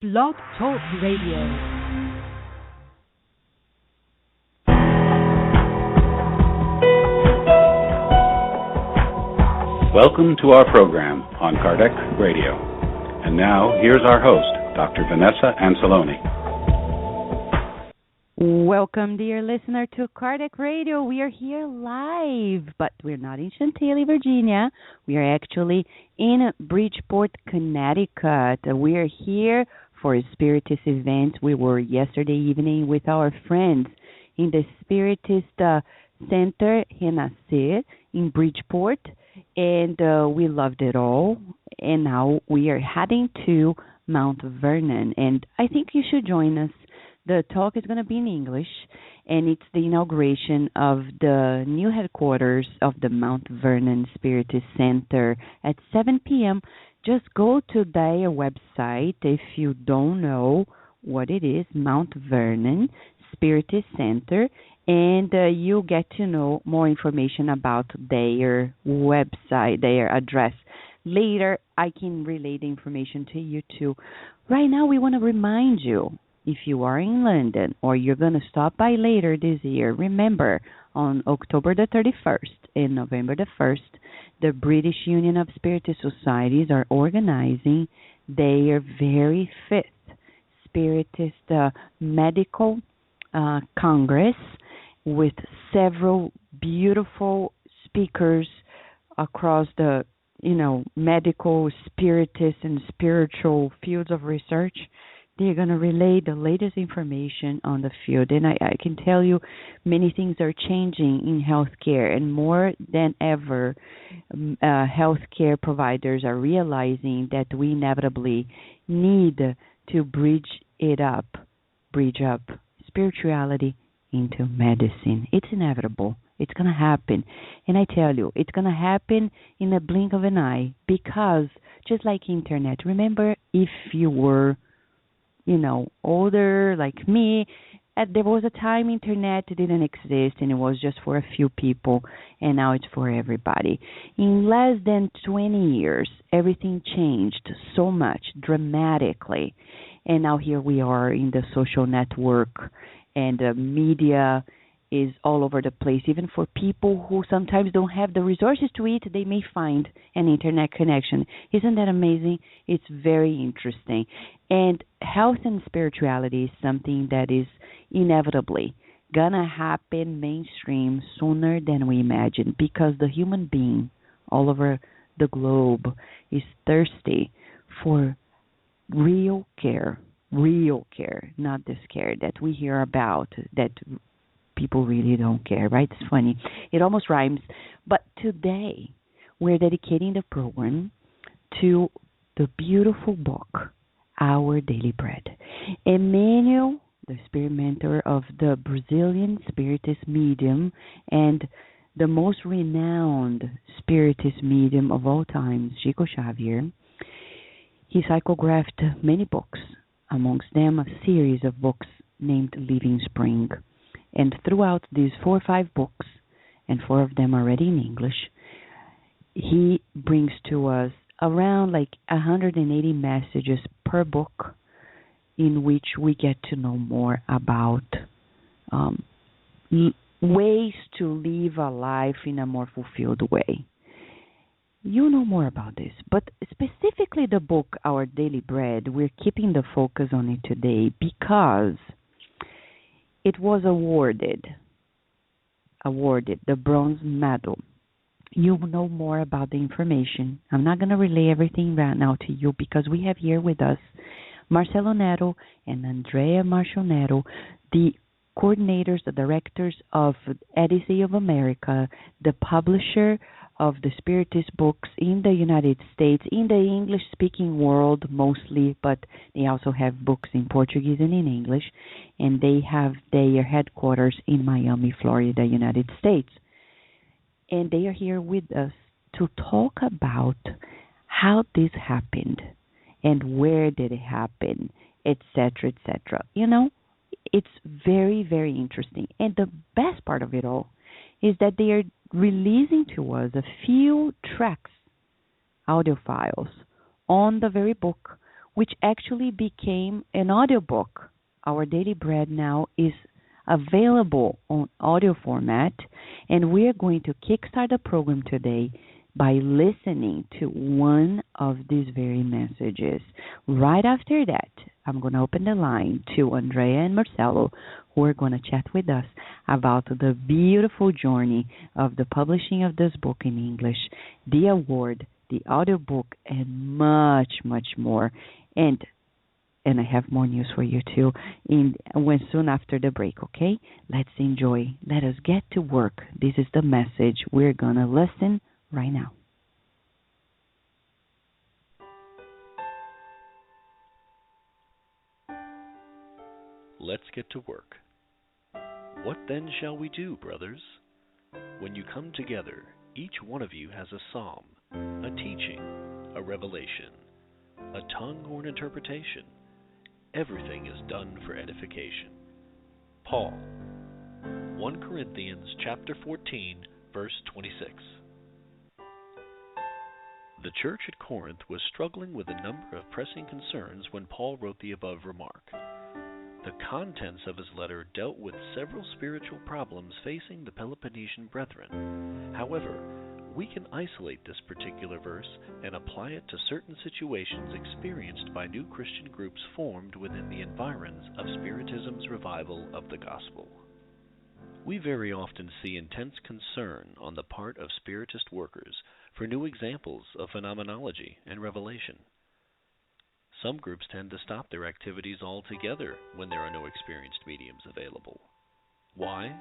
Blog Talk Radio. Welcome to our program on Kardec Radio. And now, here's our host, Dr. Vanessa Anceloni. Welcome, dear listener, to Kardec Radio. We are here live, but we're not in Chantilly, Virginia. We are actually in Bridgeport, Connecticut. We are here for a Spiritist event. We were yesterday evening with our friends in the Spiritist Center, Renascer, in Bridgeport, and we loved it all. And now we are heading to Mount Vernon, and I think you should join us. The talk is going to be in English, and it's the inauguration of the new headquarters of the Mount Vernon Spiritist Center at 7 p.m. Just go to their website if you don't know what it is, Mount Vernon Spiritist Center, and you'll get to know more information about their website, their address. Later, I can relay the information to you too. Right now, we want to remind you, if you are in London or you're going to stop by later this year, remember, on October the 31st and November the 1st, the British Union of Spiritist Societies are organizing their very fifth Spiritist Medical Congress with several beautiful speakers across the, medical, spiritist, and spiritual fields of research. They're going to relay the latest information on the field. And I can tell you many things are changing in healthcare. And more than ever, healthcare providers are realizing that we inevitably need to bridge up spirituality into medicine. It's inevitable. It's going to happen. And I tell you, it's going to happen in a blink of an eye because just like internet, remember if you were older like me, there was a time internet didn't exist and it was just for a few people, and now it's for everybody. In less than 20 years, everything changed so much, dramatically, and now here we are in the social network, and the media is all over the place. Even for people who sometimes don't have the resources to eat, they may find an internet connection. Isn't that amazing? It's very interesting. And health and spirituality is something that is inevitably gonna happen mainstream sooner than we imagine, because the human being all over the globe is thirsty for real care, not this care that we hear about, that people really don't care, right? It's funny. It almost rhymes. But today, we're dedicating the program to the beautiful book, Our Daily Bread. Emmanuel, the spirit mentor of the Brazilian Spiritist medium and the most renowned Spiritist medium of all time, Chico Xavier, he psychographed many books, amongst them a series of books named Living Spring. And throughout these 4 or 5 books, and 4 of them already in English, he brings to us around 180 messages per book in which we get to know more about ways to live a life in a more fulfilled way. You know more about this, but specifically the book, Our Daily Bread, we're keeping the focus on it today because it was awarded the bronze medal. You know more about the information. I'm not going to relay everything right now to you because we have here with us Marcelo Netto and Andreia Netto, the coordinators, the directors of Odyssey of America, the publisher of the Spiritist books in the United States, in the English-speaking world mostly, but they also have books in Portuguese and in English, and they have their headquarters in Miami, Florida, United States. And they are here with us to talk about how this happened and where did it happen, etc., etc. It's very, very interesting. And the best part of it all is that they are releasing to us a few tracks, audio files, on the very book which actually became an audiobook. Our Daily Bread now is available on audio format, and we are going to kickstart the program today by listening to one of these very messages. Right after that, I'm going to open the line to Andreia and Marcelo, who are going to chat with us about the beautiful journey of the publishing of this book in English, the award, the audiobook, and much, much more. And I have more news for you too when soon after the break, okay? Let's enjoy. Let us get to work. This is the message we're going to listen right now. Let's get to work. What then shall we do, brothers? When you come together, each one of you has a psalm, a teaching, a revelation, a tongue or an interpretation. Everything is done for edification. Paul, 1 Corinthians chapter 14, verse 26. The church at Corinth was struggling with a number of pressing concerns when Paul wrote the above remark. The contents of his letter dealt with several spiritual problems facing the Peloponnesian brethren. However, we can isolate this particular verse and apply it to certain situations experienced by new Christian groups formed within the environs of Spiritism's revival of the gospel. We very often see intense concern on the part of Spiritist workers for new examples of phenomenology and revelation. Some groups tend to stop their activities altogether when there are no experienced mediums available. Why?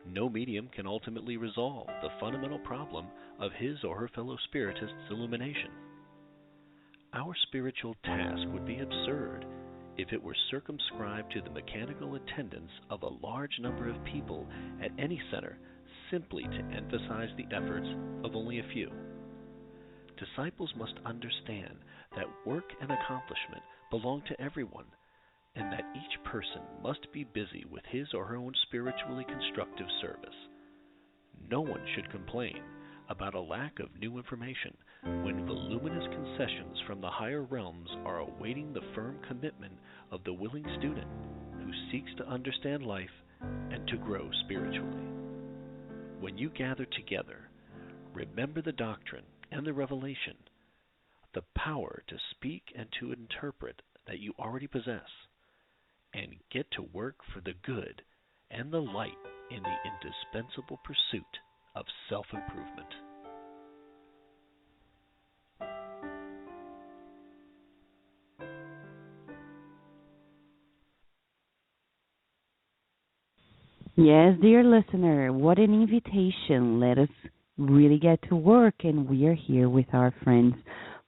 No medium can ultimately resolve the fundamental problem of his or her fellow Spiritist's illumination. Our spiritual task would be absurd if it were circumscribed to the mechanical attendance of a large number of people at any center simply to emphasize the efforts of only a few. Disciples must understand that work and accomplishment belong to everyone, and that each person must be busy with his or her own spiritually constructive service. No one should complain about a lack of new information when voluminous concessions from the higher realms are awaiting the firm commitment of the willing student who seeks to understand life and to grow spiritually. When you gather together, remember the doctrine and the revelation, the power to speak and to interpret that you already possess, and get to work for the good and the light in the indispensable pursuit of self-improvement. Yes, dear listener, what an invitation. Let us really get to work, and we are here with our friends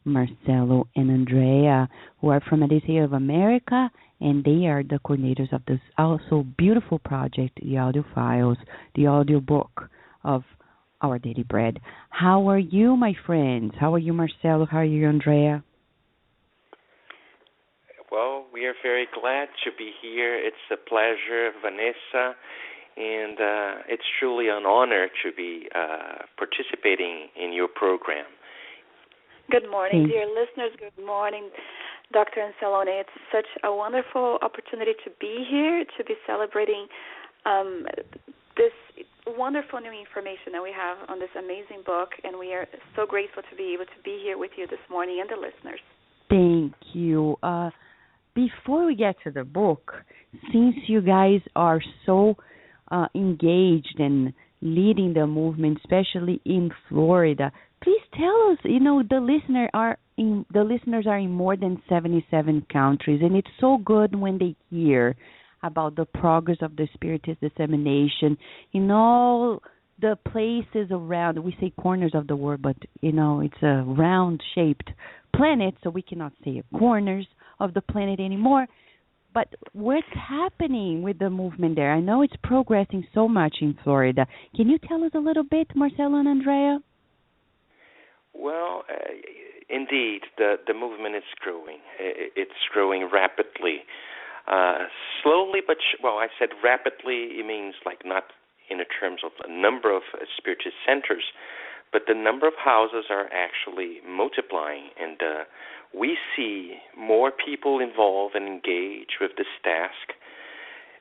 Marcelo and Andreia, who are from Adesea of America, and they are the coordinators of this also beautiful project, the audio files, the audio book of Our Daily Bread. How are you, my friends? How are you, Marcelo? How are you, Andreia? Well, we are very glad to be here. It's a pleasure, Vanessa, and it's truly an honor to be participating in your program. Good morning, dear listeners. Good morning, Dr. Ancelone. It's such a wonderful opportunity to be here, to be celebrating this wonderful new information that we have on this amazing book, and we are so grateful to be able to be here with you this morning and the listeners. Thank you. Before we get to the book, since you guys are so engaged and leading the movement, especially in Florida, please tell us. The listeners are in more than 77 countries, and it's so good when they hear about the progress of the Spiritist dissemination in all the places around. We say corners of the world, but it's a round-shaped planet, so we cannot say corners of the planet anymore. But what's happening with the movement there? I know it's progressing so much in Florida. Can you tell us a little bit, Marcelo and Andreia? Well, indeed, the movement is growing. It's growing rapidly. Slowly, but I said rapidly. It means like not in terms of a number of Spiritist centers, but the number of houses are actually multiplying, and we see more people involved and engaged with this task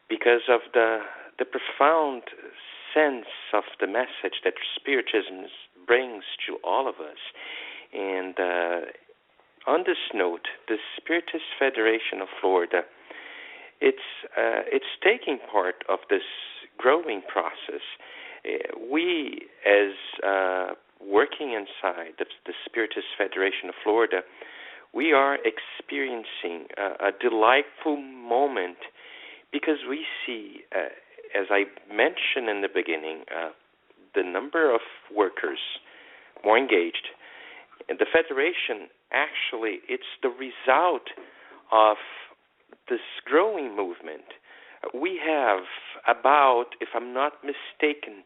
because of the profound sense of the message that Spiritism brings to all of us. And on this note, the Spiritist Federation of Florida, it's taking part of this growing process. We, as working inside the Spiritist Federation of Florida, we are experiencing a delightful moment because we see, as I mentioned in the beginning, the number of workers more engaged. And the Federation, actually, it's the result of this growing movement. We have about, if I'm not mistaken,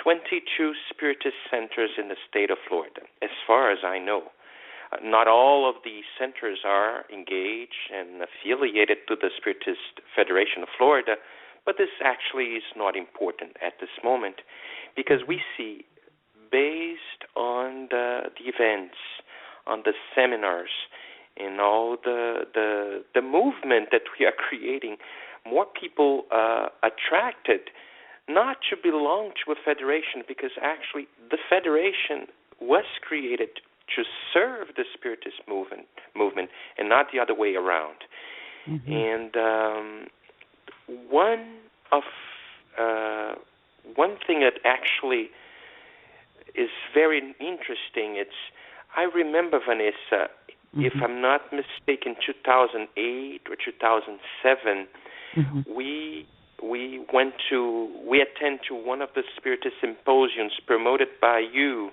22 Spiritist centers in the state of Florida, as far as I know. Not all of these centers are engaged and affiliated to the Spiritist Federation of Florida, but this actually is not important at this moment because we see, based on the events, on the seminars, and all the movement that we are creating, more people attracted not to belong to a federation, because actually the federation was created to serve the Spiritist movement and not the other way around. Mm-hmm. And one thing that actually is very interesting, I remember, Vanessa, mm-hmm. if I'm not mistaken, 2008 or 2007, mm-hmm. we attend to one of the Spiritist symposiums promoted by you,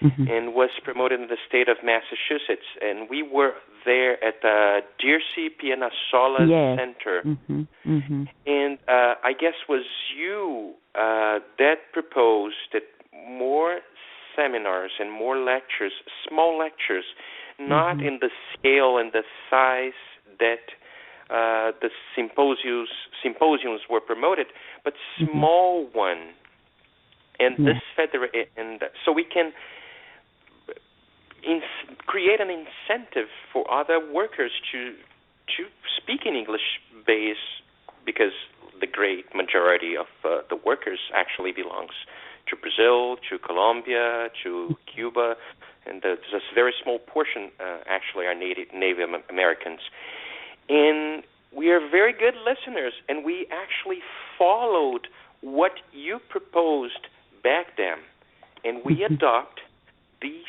mm-hmm. and was promoted in the state of Massachusetts, and we were there at the Dirce Pianasola yes. Center, mm-hmm. Mm-hmm. and I guess was you that proposed that more seminars and more lectures, small lectures, not mm-hmm. in the scale and the size that the symposiums were promoted, but small mm-hmm. one. And this and so we can create an incentive for other workers to speak in English base, because the great majority of the workers actually belongs to Brazil, to Colombia, to Cuba, and there's a very small portion actually are Native Americans. And we are very good listeners, and we actually followed what you proposed back then, and we adopt these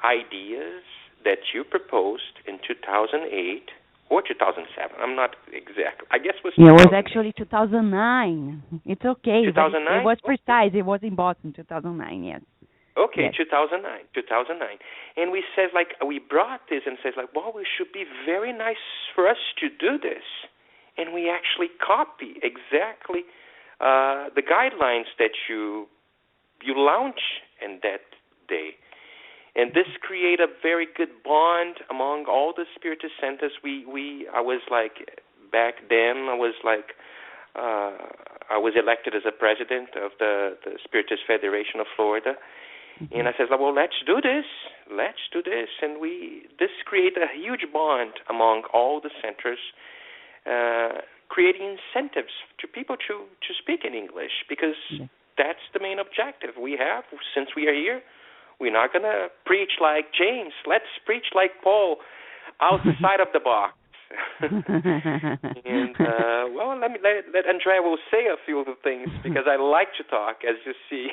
ideas that you proposed in 2008 or 2007. I'm not exact. I guess it was 2008. It was actually 2009. It's okay. 2009? It was precise. It was in Boston, 2009, yes. Okay, yes. 2009. And we said, we brought this and said, well, it should be very nice for us to do this. And we actually copy exactly the guidelines that you launch in that day. And this created a very good bond among all the Spiritist centers. I was back then, I was elected as a president of the Spiritist Federation of Florida. Mm-hmm. And I said, well, let's do this. And this created a huge bond among all the centers, creating incentives to people to speak in English, because that's the main objective we have. Since we are here, we're not going to preach like James. Let's preach like Paul, outside of the box. And, let Andreia will say a few of the things, because I like to talk, as you see.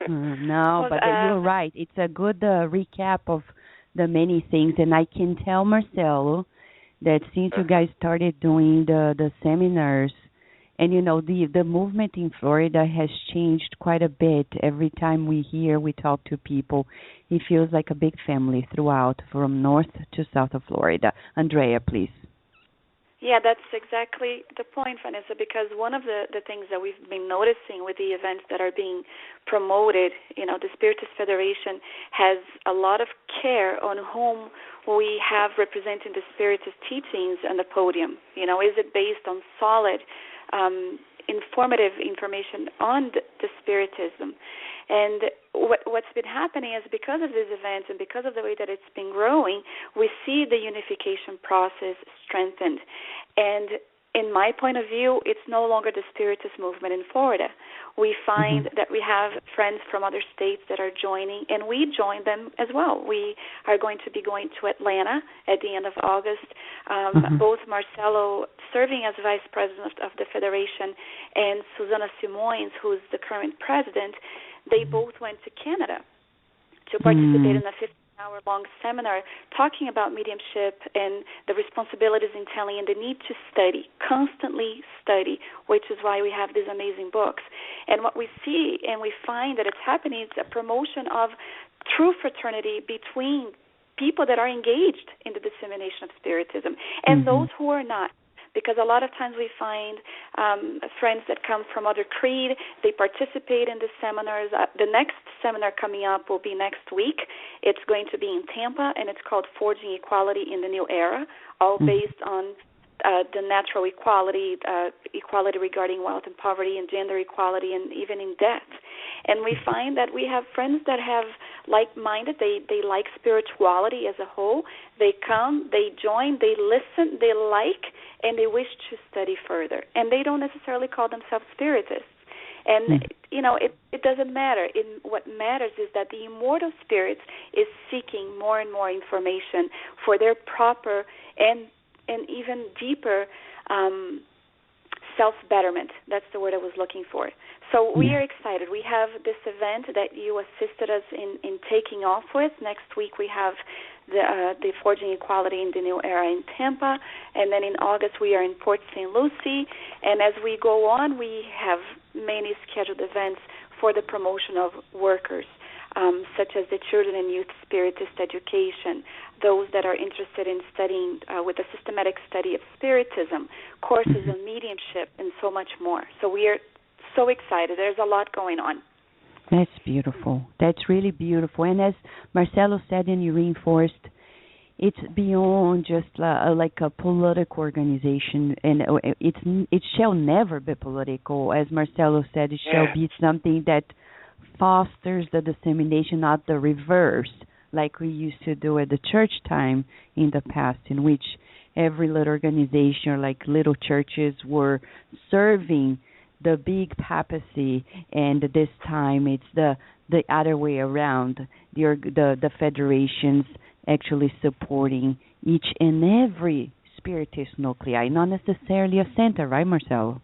No, but you're right. It's a good recap of the many things. And I can tell Marcelo that since you guys started doing the seminars, and, the movement in Florida has changed quite a bit. Every time we talk to people, it feels like a big family throughout, from north to south of Florida. Andreia, please. Yeah, that's exactly the point, Vanessa, because one of the things that we've been noticing with the events that are being promoted, the Spiritist Federation has a lot of care on whom we have representing the Spiritist teachings on the podium. Is it based on solid informative information on the Spiritism? And what's been happening is because of these events and because of the way that it's been growing, we see the unification process strengthened. And in my point of view, it's no longer the Spiritist movement in Florida. We find that we have friends from other states that are joining, and we join them as well. We are going to be going to Atlanta at the end of August. Both Marcelo, serving as vice president of the Federation, and Susana Simões, who's the current president, they both went to Canada to participate in a 15-hour-long seminar talking about mediumship and the responsibilities entailing and the need to study, constantly study, which is why we have these amazing books. And what we see and we find that it's happening is a promotion of true fraternity between people that are engaged in the dissemination of Spiritism and those who are not. Because a lot of times we find friends that come from other creed, they participate in the seminars. The next seminar coming up will be next week. It's going to be in Tampa, and it's called Forging Equality in the New Era, all based on the natural equality, equality regarding wealth and poverty, and gender equality, and even in death. And we find that we have friends that have like-minded, they like spirituality as a whole. They come, they join, they listen, they like, and they wish to study further. And they don't necessarily call themselves Spiritists. And, it doesn't matter. What matters is that the immortal spirits is seeking more and more information for their proper and even deeper self-betterment. That's the word I was looking for. So we are excited. We have this event that you assisted us in taking off with. Next week we have the Forging Equality in the New Era in Tampa, and then in August we are in Port St. Lucie. And as we go on, we have many scheduled events for the promotion of workers, such as the Children and Youth Spiritist Education, those that are interested in studying with a systematic study of Spiritism, courses on mediumship, and so much more. So we are so excited. There's a lot going on. That's beautiful. That's really beautiful. And as Marcelo said and you reinforced, it's beyond just like a political organization, and it shall never be political. As Marcelo said, it shall be something that fosters the dissemination, not the reverse, like we used to do at the church time in the past, in which every little organization or like little churches were serving the big papacy, and this time it's the other way around. The federations actually supporting each and every Spiritist nuclei, not necessarily a center, right, Marcelo?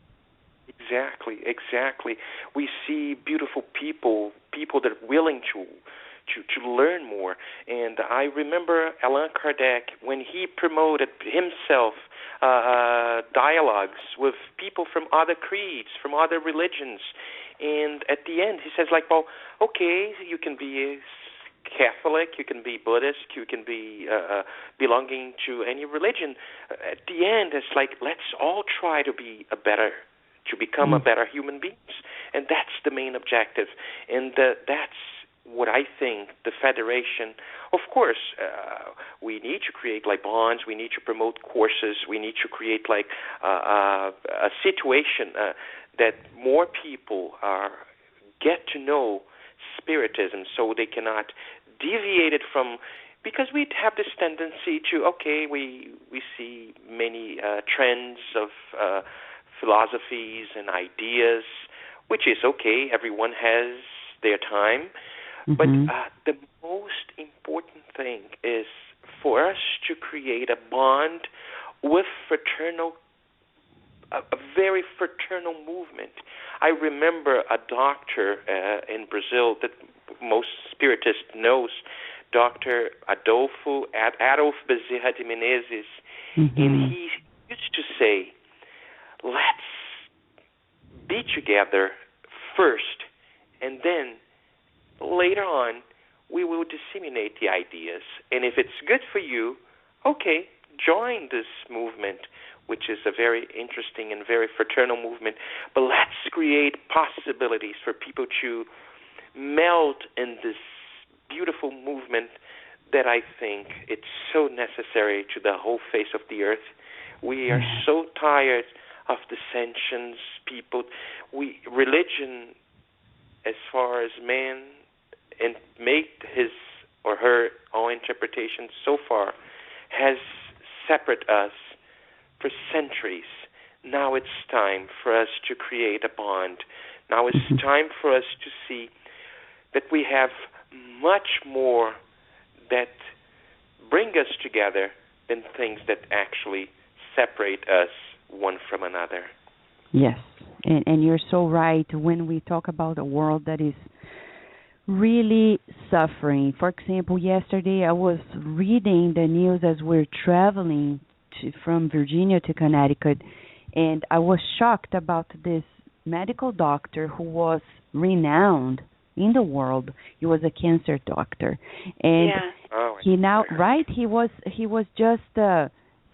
Exactly. We see beautiful people that are willing to learn more. And I remember Allan Kardec, when he promoted himself dialogues with people from other creeds, from other religions. And at the end, he says, well, okay, you can be Catholic, you can be Buddhist, you can be belonging to any religion. At the end, it's like, let's all try to become a better human beings. And that's the main objective. And that's what I think the Federation, of course, we need to create bonds, we need to promote courses, we need to create a situation that more people get to know Spiritism, so they cannot deviate it from, because we have this tendency to, we see many trends of philosophies and ideas, which is okay, everyone has their time. But the most important thing is for us to create a bond with a very fraternal movement. I remember a doctor in Brazil that most Spiritists knows, Dr. Adolf Bezerra de Menezes, and he used to say, let's be together first, and then later on, we will disseminate the ideas. And if it's good for you, okay, join this movement, which is a very interesting and very fraternal movement. But let's create possibilities for people to meld in this beautiful movement that I think it's so necessary to the whole face of the earth. We are so tired of dissensions, people. Religion, as far as man and made his or her own interpretation so far has separated us for centuries. Now it's time for us to create a bond. Now it's time for us to see that we have much more that bring us together than things that actually separate us one from another. Yes, and you're so right. When we talk about a world that is really suffering, for example, yesterday I was reading the news as we're traveling from Virginia to Connecticut, and I was shocked about this medical doctor who was renowned in the world. He was a cancer doctor, and he was just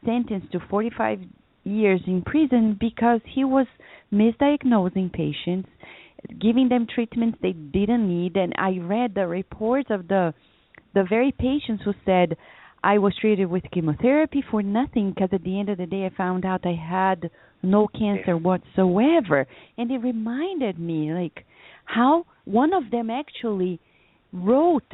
sentenced to 45 years in prison because he was misdiagnosing patients, giving them treatments they didn't need. And I read the reports of the very patients who said, I was treated with chemotherapy for nothing because at the end of the day I found out I had no cancer whatsoever. And it reminded me like how one of them actually wrote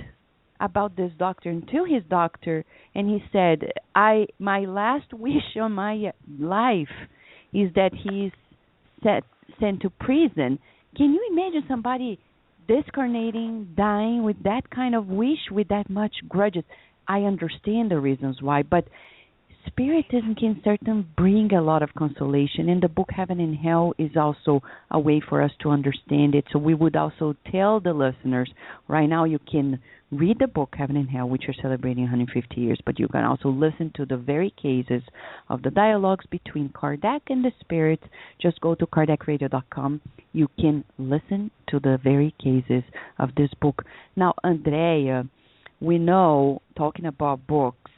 about this doctor and to his doctor, and he said, my last wish on my life is that he's sent to prison. Can you imagine somebody discarnating, dying with that kind of wish, with that much grudges? I understand the reasons why, but Spiritism can certainly bring a lot of consolation, and the book Heaven and Hell is also a way for us to understand it. So we would also tell the listeners, right now you can read the book Heaven and Hell, which are celebrating 150 years, but you can also listen to the very cases of the dialogues between Kardec and the spirits. Just go to KardecRadio.com. You can listen to the very cases of this book. Now, Andreia, we know, talking about books,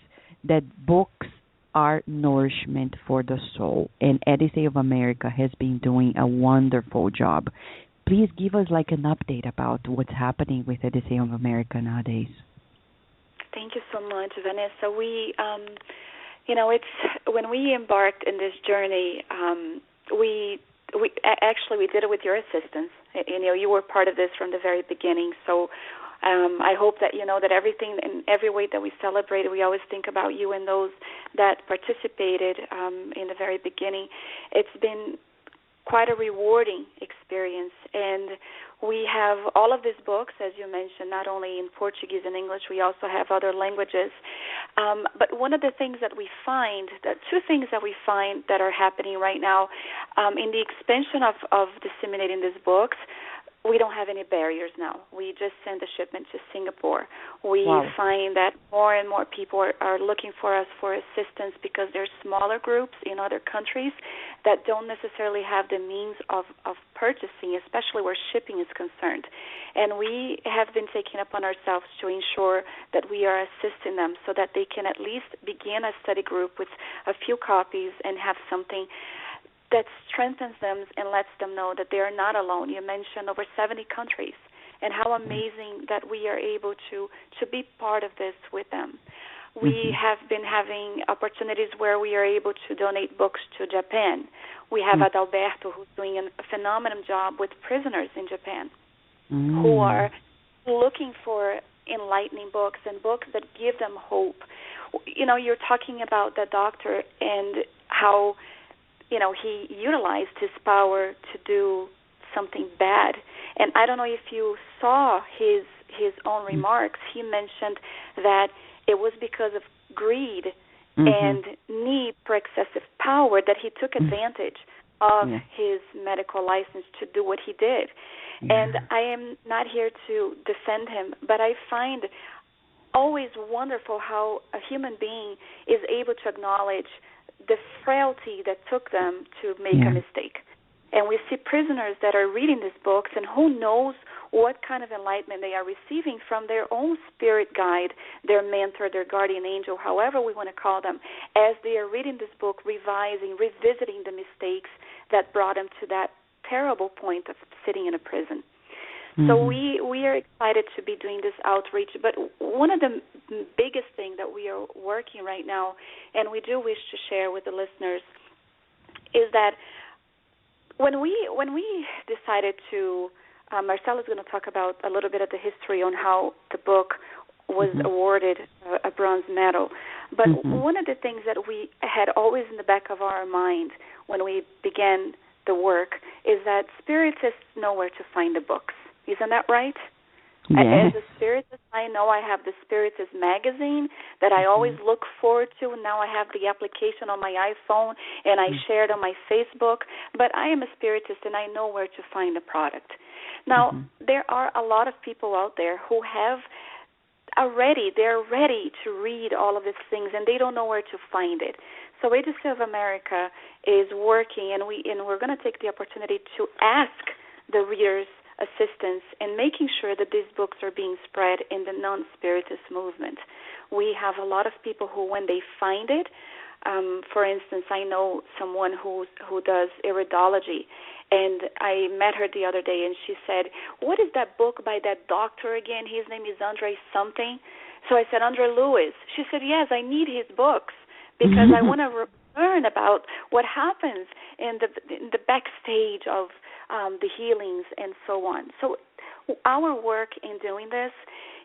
that books are nourishment for the soul, and Odyssey of America has been doing a wonderful job. Please give us like an update about what's happening with Odyssey of America nowadays. Thank you so much, Vanessa. We, it's when we embarked in this journey, we did it with your assistance. You were part of this from the very beginning. So I hope that you know that everything in every way that we celebrated, we always think about you and those that participated in the very beginning. It's been quite a rewarding experience, and we have all of these books, as you mentioned, not only in Portuguese and English, we also have other languages. But one of the things that we find, two things that we find that are happening right now, in the expansion of disseminating these books, we don't have any barriers now. We just send a shipment to Singapore. We find that more and more people are looking for us for assistance because there's smaller groups in other countries that don't necessarily have the means of purchasing, especially where shipping is concerned. And we have been taking upon ourselves to ensure that we are assisting them so that they can at least begin a study group with a few copies and have something that strengthens them and lets them know that they are not alone. You mentioned over 70 countries, and how amazing that we are able to be part of this with them. We have been having opportunities where we are able to donate books to Japan. We have Adalberto, who's doing a phenomenal job with prisoners in Japan who are looking for enlightening books and books that give them hope. You're talking about the doctor and how he utilized his power to do something bad. And I don't know if you saw his own remarks. He mentioned that it was because of greed and need for excessive power that he took advantage of his medical license to do what he did. And I am not here to defend him, but I find always wonderful how a human being is able to acknowledge the frailty that took them to make a mistake. And we see prisoners that are reading these books, and who knows what kind of enlightenment they are receiving from their own spirit guide, their mentor, their guardian angel, however we want to call them, as they are reading this book, revising, revisiting the mistakes that brought them to that terrible point of sitting in a prison. So we are excited to be doing this outreach. But one of the biggest things that we are working right now, and we do wish to share with the listeners, is that when we decided to Marcelo is going to talk about a little bit of the history on how the book was awarded a bronze medal. But one of the things that we had always in the back of our mind when we began the work is that Spiritists know where to find the books. Isn't that right? Yes. As a Spiritist, I know I have the Spiritist magazine that I always look forward to. Now I have the application on my iPhone, and I share it on my Facebook. But I am a Spiritist, and I know where to find the product. Now, there are a lot of people out there who they're ready to read all of these things, and they don't know where to find it. So Agency of America is working, and we're going to take the opportunity to ask the readers' assistance in making sure that these books are being spread in the non-Spiritist movement. We have a lot of people who, when they find it, for instance, I know someone who does iridology, and I met her the other day, and she said, "What is that book by that doctor again? His name is Andre something." So I said, "Andre Lewis." She said, "Yes, I need his books because I want to learn about what happens in the backstage of the healings and so on." So our work in doing this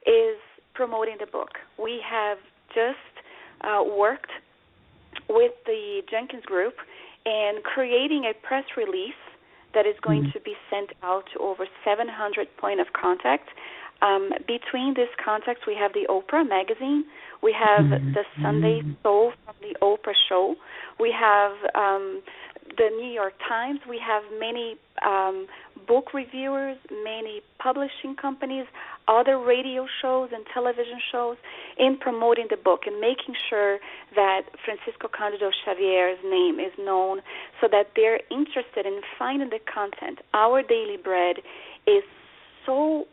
is promoting the book. We have just worked with the Jenkins Group and creating a press release that is going to be sent out to over 700 point of contact. Between these contacts, we have the Oprah magazine. We have the Sunday Soul from the Oprah show. We have the New York Times. We have many book reviewers, many publishing companies, other radio shows and television shows in promoting the book and making sure that Francisco Cândido Xavier's name is known so that they're interested in finding the content. Our Daily Bread is so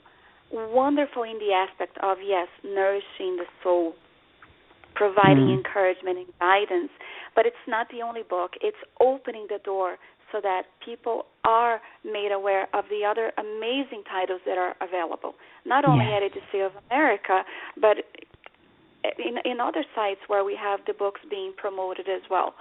wonderful in the aspect of, yes, nourishing the soul, providing encouragement and guidance, but it's not the only book. It's opening the door so that people are made aware of the other amazing titles that are available, not only at Agency of America, but in other sites where we have the books being promoted as well.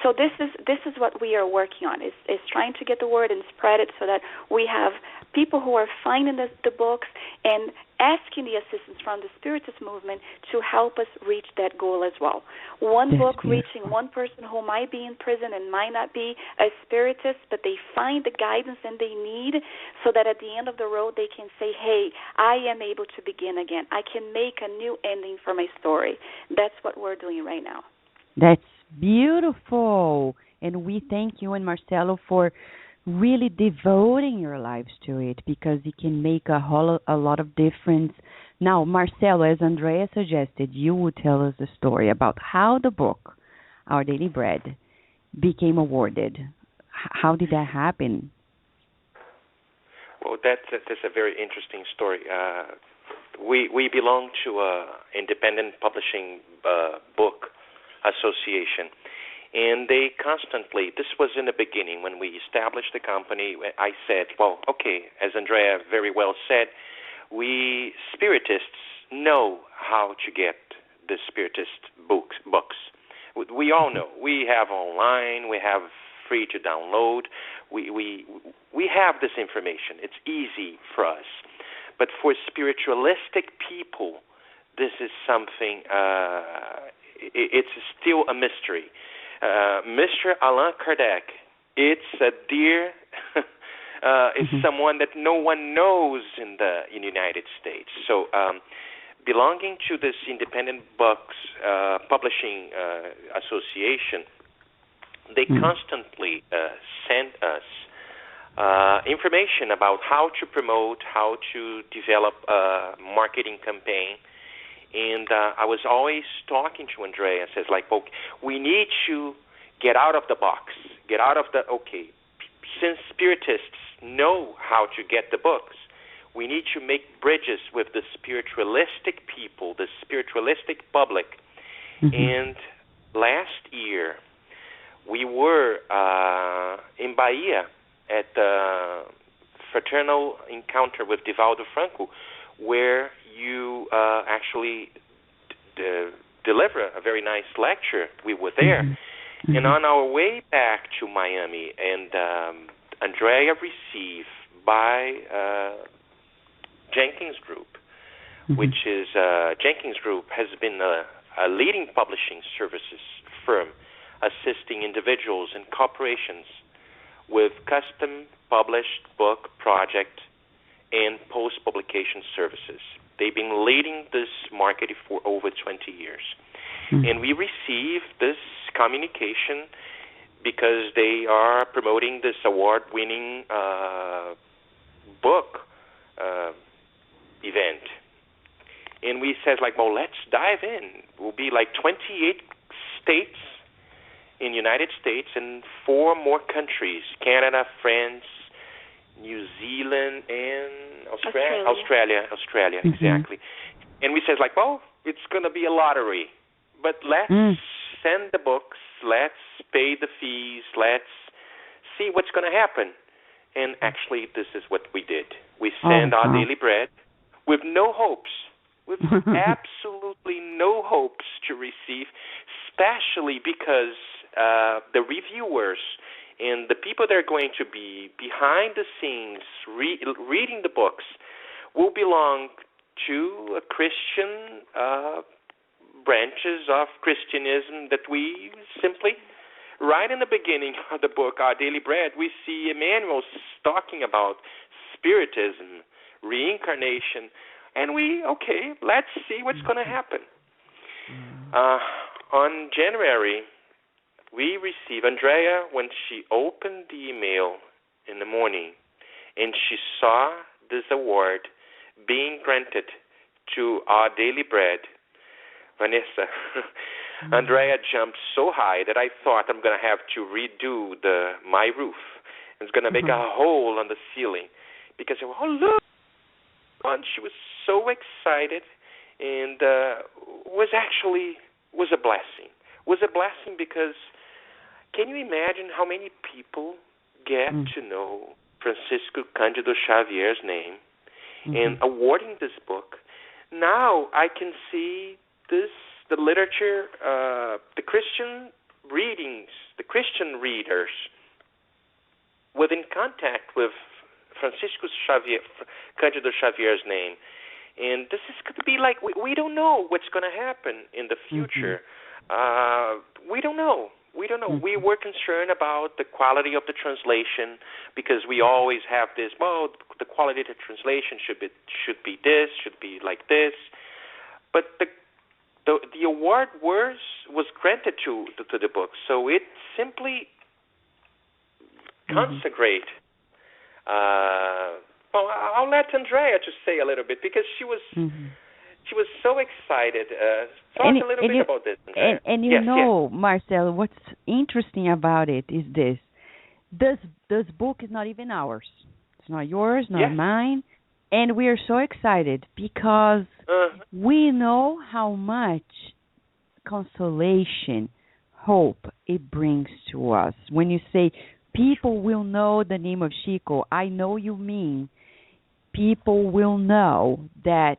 So this is what we are working on, is trying to get the word and spread it so that we have people who are finding the books and asking the assistance from the Spiritist movement to help us reach that goal as well. One book reaching one person who might be in prison and might not be a Spiritist, but they find the guidance that they need so that at the end of the road they can say, hey, I am able to begin again. I can make a new ending for my story. That's what we're doing right now. That's beautiful. And we thank you and Marcelo for really devoting your lives to it, because it can make a lot of difference. Now, Marcelo, as Andreia suggested, you would tell us the story about how the book, Our Daily Bread, became awarded. How did that happen? Well, that's a very interesting story. We belong to an independent publishing book association. And they constantly, this was in the beginning when we established the company, I said, well, okay, as Andreia very well said, we Spiritists know how to get the Spiritist books. We all know. We have online, we have free to download. We have this information. It's easy for us. But for spiritualistic people, this is something, it's still a mystery. Mr. Allan Kardec, it's a dear, it's someone that no one knows in the United States. So belonging to this independent books publishing association, they constantly send us information about how to promote, how to develop a marketing campaign. And I was always talking to Andreia and says, like, okay, we need to get out of the box, get out of the, okay, since Spiritists know how to get the books, we need to make bridges with the spiritualistic people, the spiritualistic public. And last year, we were in Bahia at the Fraternal Encounter with Divaldo Franco, where you actually deliver a very nice lecture. We were there. And on our way back to Miami, and Andreia received by Jenkins Group, which is Jenkins Group has been a leading publishing services firm assisting individuals and corporations with custom published book project and post-publication services. They've been leading this market for over 20 years. And we receive this communication because they are promoting this award-winning book event. And we said, like, well, let's dive in. We'll be like 28 states in the United States and 4 more countries, Canada, France, New Zealand, and Australia, exactly. And we said, like, well, it's going to be a lottery, but let's send the books, let's pay the fees, let's see what's going to happen. And actually, this is what we did. We sent our daily bread with no hopes, with absolutely no hopes to receive, especially because the reviewers and the people that are going to be behind the scenes reading the books will belong to a Christian branches of Christianism that we simply, right in the beginning of the book, Our Daily Bread, we see Emmanuel talking about Spiritism, reincarnation, and let's see what's going to happen. On January, we received Andreia, when she opened the email in the morning and she saw this award being granted to Our Daily Bread, Vanessa, Andreia jumped so high that I thought I'm going to have to redo my roof. It's going to make a hole on the ceiling because, oh, look. And she was so excited, and was a blessing. Was a blessing because can you imagine how many people get to know Francisco Cândido Xavier's name and awarding this book? Now I can see the literature, the Christian readings, the Christian readers within contact with Francisco Cândido Xavier's name. And this is going to be like, we don't know what's going to happen in the future. We don't know. We were concerned about the quality of the translation because we always have this, well, the quality of the translation should be this, should be like this. But the award was granted to the book, so it simply consecrate. Well, I'll let Andreia just say a little bit because she was so excited. Talk a little bit about this, Andreia. And you know, Marcelo, what's interesting about it is this book is not even ours. It's not yours, not mine. And we are so excited because we know how much consolation, hope it brings to us. When you say people will know the name of Chico, I know you mean people will know that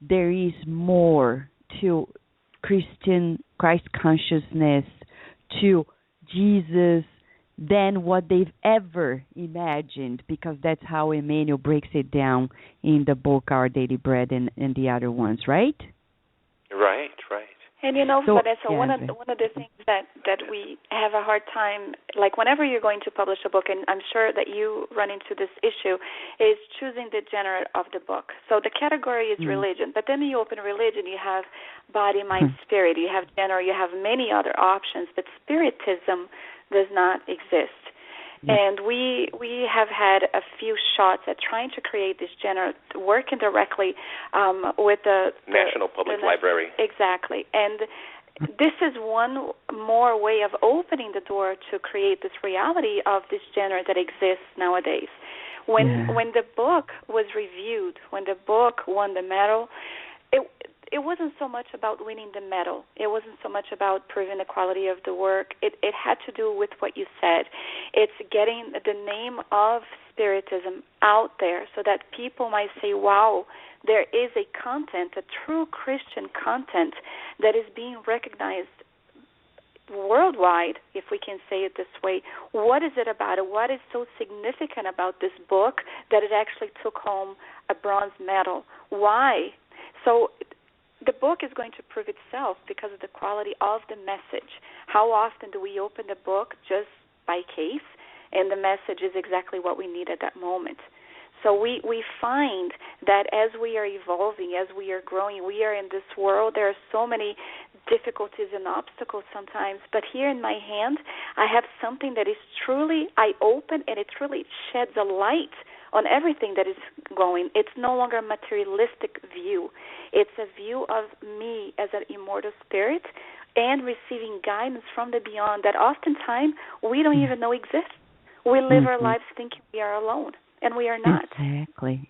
there is more to Christ consciousness, to Jesus, than what they've ever imagined, because that's how Emmanuel breaks it down in the book Our Daily Bread and the other ones, right? Right. And Vanessa, one of the things that we have a hard time, like whenever you're going to publish a book, and I'm sure that you run into this issue, is choosing the genre of the book. So the category is religion, but then you open religion, you have body, mind, spirit, you have genre, you have many other options, but spiritism does not exist. And we have had a few shots at trying to create this genre, working directly with the National Public Library. Exactly. And this is one more way of opening the door to create this reality of this genre that exists nowadays. When the book was reviewed, when the book won the medal, it wasn't so much about winning the medal. It wasn't so much about proving the quality of the work. It had to do with what you said. It's getting the name of Spiritism out there so that people might say, wow, there is a content, a true Christian content that is being recognized worldwide, if we can say it this way. What is it about it? What is so significant about this book that it actually took home a bronze medal? Why? So the book is going to prove itself because of the quality of the message. How often do we open the book just by case, and the message is exactly what we need at that moment? So we find that as we are evolving, as we are growing, we are in this world. There are so many difficulties and obstacles sometimes, but here in my hand, I have something that is truly, I open, and it truly sheds a light on everything that is going. It's no longer a materialistic view. It's a view of me as an immortal spirit and receiving guidance from the beyond that oftentimes we don't even know exists. We live our lives thinking we are alone, and we are not.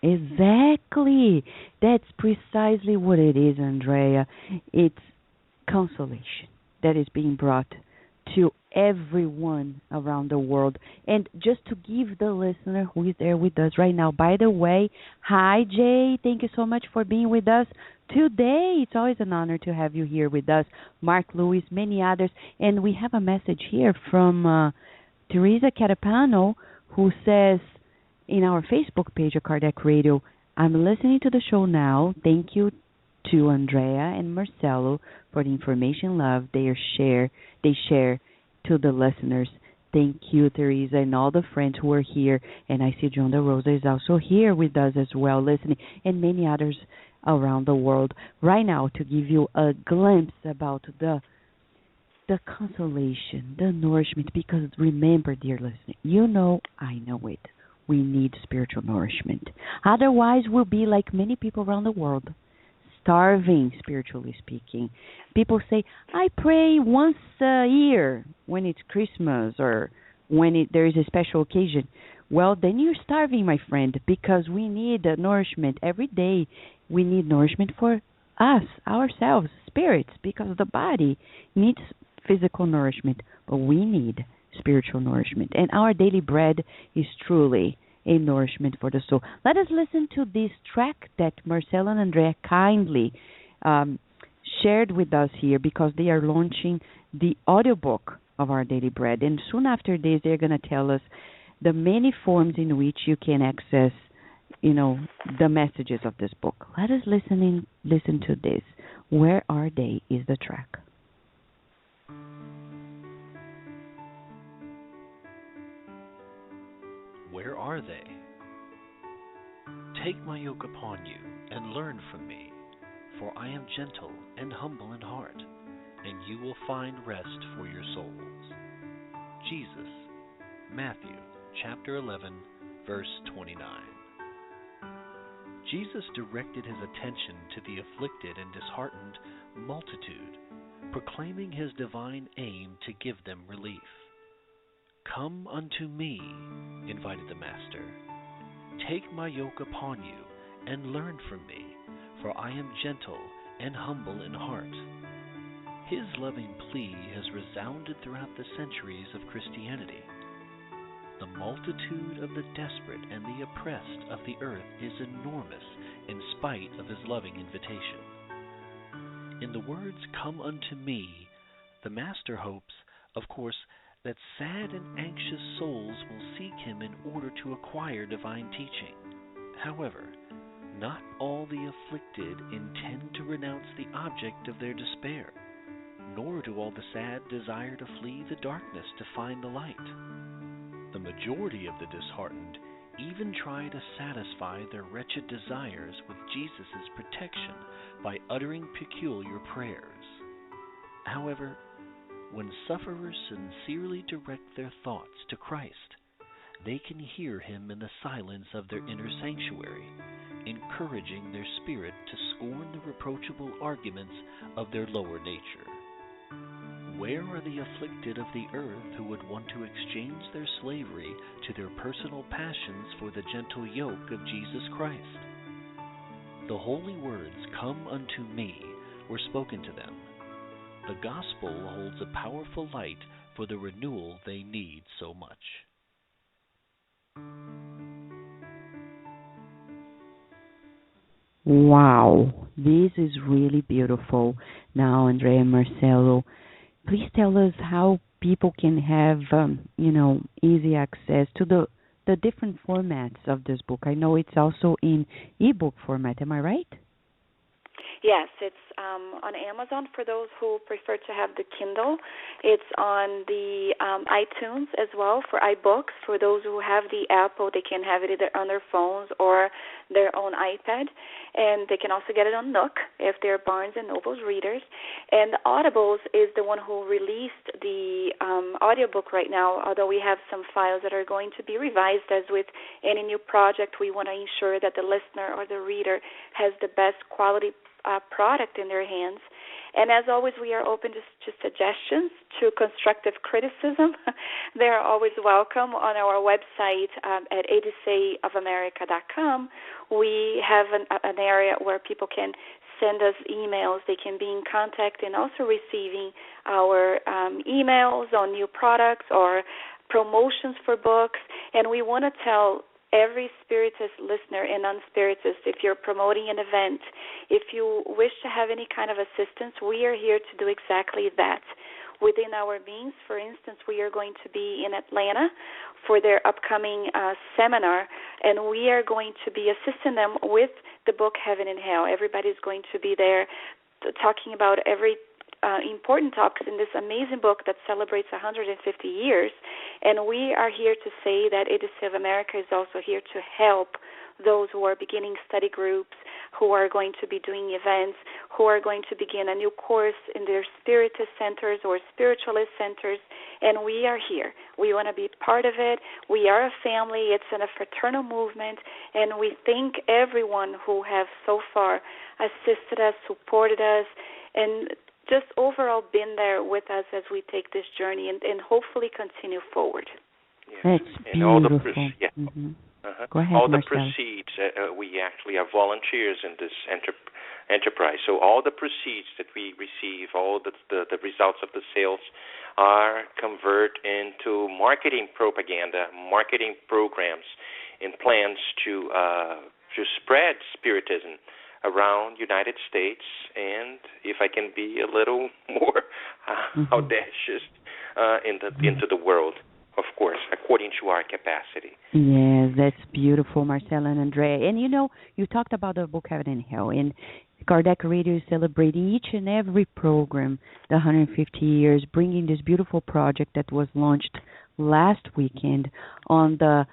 Exactly. That's precisely what it is, Andreia. It's consolation that is being brought to everyone around the world. And just to give the listener who is there with us right now, by the way, hi Jay, thank you so much for being with us today. It's always an honor to have you here with us. Mark Lewis, many others. And we have a message here from Teresa Catapano, who says in our Facebook page of Cardiac Radio, I'm listening to the show now. Thank you to Andreia and Marcelo for the information love they share to the listeners. Thank you, Teresa, and all the friends who are here. And I see John DeRosa is also here with us as well, listening, and many others around the world right now to give you a glimpse about the consolation, the nourishment, because remember, dear listener, you know, I know it. We need spiritual nourishment. Otherwise, we'll be like many people around the world, starving, spiritually speaking. People say, I pray once a year when it's Christmas or when there is a special occasion. Well, then you're starving, my friend, because we need nourishment every day. We need nourishment for us, ourselves, spirits, because the body needs physical nourishment, but we need spiritual nourishment. And our daily bread is truly a nourishment for the soul. Let us listen to this track that Marcelo and Andreia kindly shared with us here, because they are launching the audiobook of Our Daily Bread. And soon after this, they're going to tell us the many forms in which you can access, the messages of this book. Let us listen to this. Where Are They is the track. Where are they? Take my yoke upon you and learn from me, for I am gentle and humble in heart, and you will find rest for your souls. Jesus, Matthew chapter 11, verse 29. Jesus directed his attention to the afflicted and disheartened multitude, proclaiming his divine aim to give them relief. Come unto me, invited the Master. Take my yoke upon you and learn from me, for I am gentle and humble in heart. His loving plea has resounded throughout the centuries of Christianity. The multitude of the desperate and the oppressed of the earth is enormous in spite of his loving invitation. In the words, come unto me, the Master hopes, of course, that sad and anxious souls will seek him in order to acquire divine teaching. However, not all the afflicted intend to renounce the object of their despair, nor do all the sad desire to flee the darkness to find the light. The majority of the disheartened even try to satisfy their wretched desires with Jesus' protection by uttering peculiar prayers. However, when sufferers sincerely direct their thoughts to Christ, they can hear him in the silence of their inner sanctuary, encouraging their spirit to scorn the reproachable arguments of their lower nature. Where are the afflicted of the earth who would want to exchange their slavery to their personal passions for the gentle yoke of Jesus Christ? The holy words, come unto me, were spoken to them. The gospel holds a powerful light for the renewal they need so much. Wow, this is really beautiful. Now, Andreia and Marcelo, please tell us how people can have, easy access to the different formats of this book. I know it's also in ebook format. Am I right? Yes, it's on Amazon for those who prefer to have the Kindle. It's on the iTunes as well for iBooks. For those who have the Apple, they can have it either on their phones or their own iPad. And they can also get it on Nook if they're Barnes & Noble's readers. And Audibles is the one who released the audiobook right now, although we have some files that are going to be revised. As with any new project, we want to ensure that the listener or the reader has the best quality product in their hands. And as always, we are open to suggestions, to constructive criticism. They are always welcome. On our website at ADCAofamerica.com, we have an area where people can send us emails. They can be in contact and also receiving our emails on new products or promotions for books. And we want to tell every Spiritist listener and non-Spiritist, if you're promoting an event, if you wish to have any kind of assistance, we are here to do exactly that. Within our means, for instance, we are going to be in Atlanta for their upcoming seminar, and we are going to be assisting them with the book Heaven and Hell. Everybody's going to be there talking about every important topics in this amazing book that celebrates 150 years. And we are here to say that ADC of America is also here to help those who are beginning study groups, who are going to be doing events, who are going to begin a new course in their Spiritist centers or spiritualist centers. And we are here. We want to be part of it. We are a family. It's a fraternal movement. And we thank everyone who have so far assisted us, supported us, and just overall been there with us as we take this journey and hopefully continue forward. Yes. That's and beautiful. all the Go ahead, all the Marcelo. proceeds, we actually are volunteers in this enterprise. So all the proceeds that we receive, all the results of the sales are converted into marketing propaganda, marketing programs, and plans to spread Spiritism around United States, and if I can be a little more audacious, into the world, of course, according to our capacity. Yes, that's beautiful, Marcelo and Andreia. And you talked about the book Heaven and Hell, and Kardec Radio is celebrating each and every program, the 150 years, bringing this beautiful project that was launched last weekend on the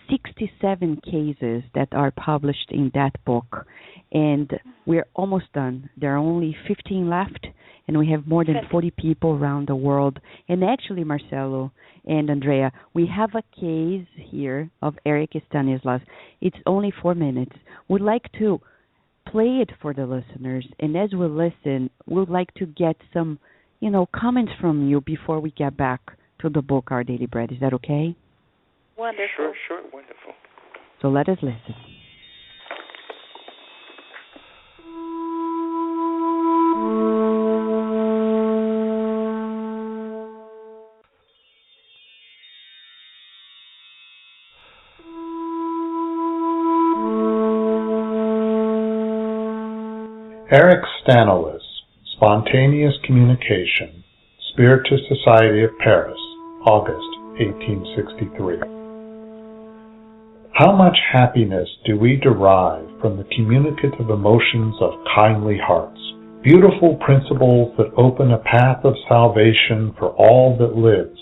67 cases that are published in that book. And we're almost done. There are only 15 left, and we have more than 40 people around the world. And actually, Marcelo and Andreia, we have a case here of Eric Stanislas. It's only 4 minutes. We'd like to play it for the listeners, and as we listen, we'd like to get some, comments from you before we get back to the book, Our Daily Bread. Is that okay? Wonderful. Sure, wonderful. So let us listen. Eric Stanislas, Spontaneous Communication, Spiritist Society of Paris, August 1863. How much happiness do we derive from the communicative emotions of kindly hearts, beautiful principles that open a path of salvation for all that lives,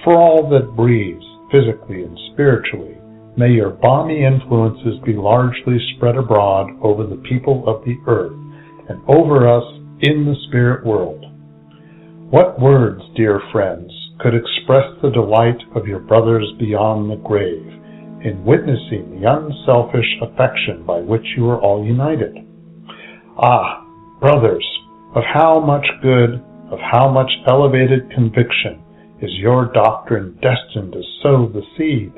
for all that breathes, physically and spiritually. May your balmy influences be largely spread abroad over the people of the earth and over us in the spirit world. What words, dear friends, could express the delight of your brothers beyond the grave in witnessing the unselfish affection by which you are all united? Ah, brothers, of how much good, of how much elevated conviction is your doctrine destined to sow the seed?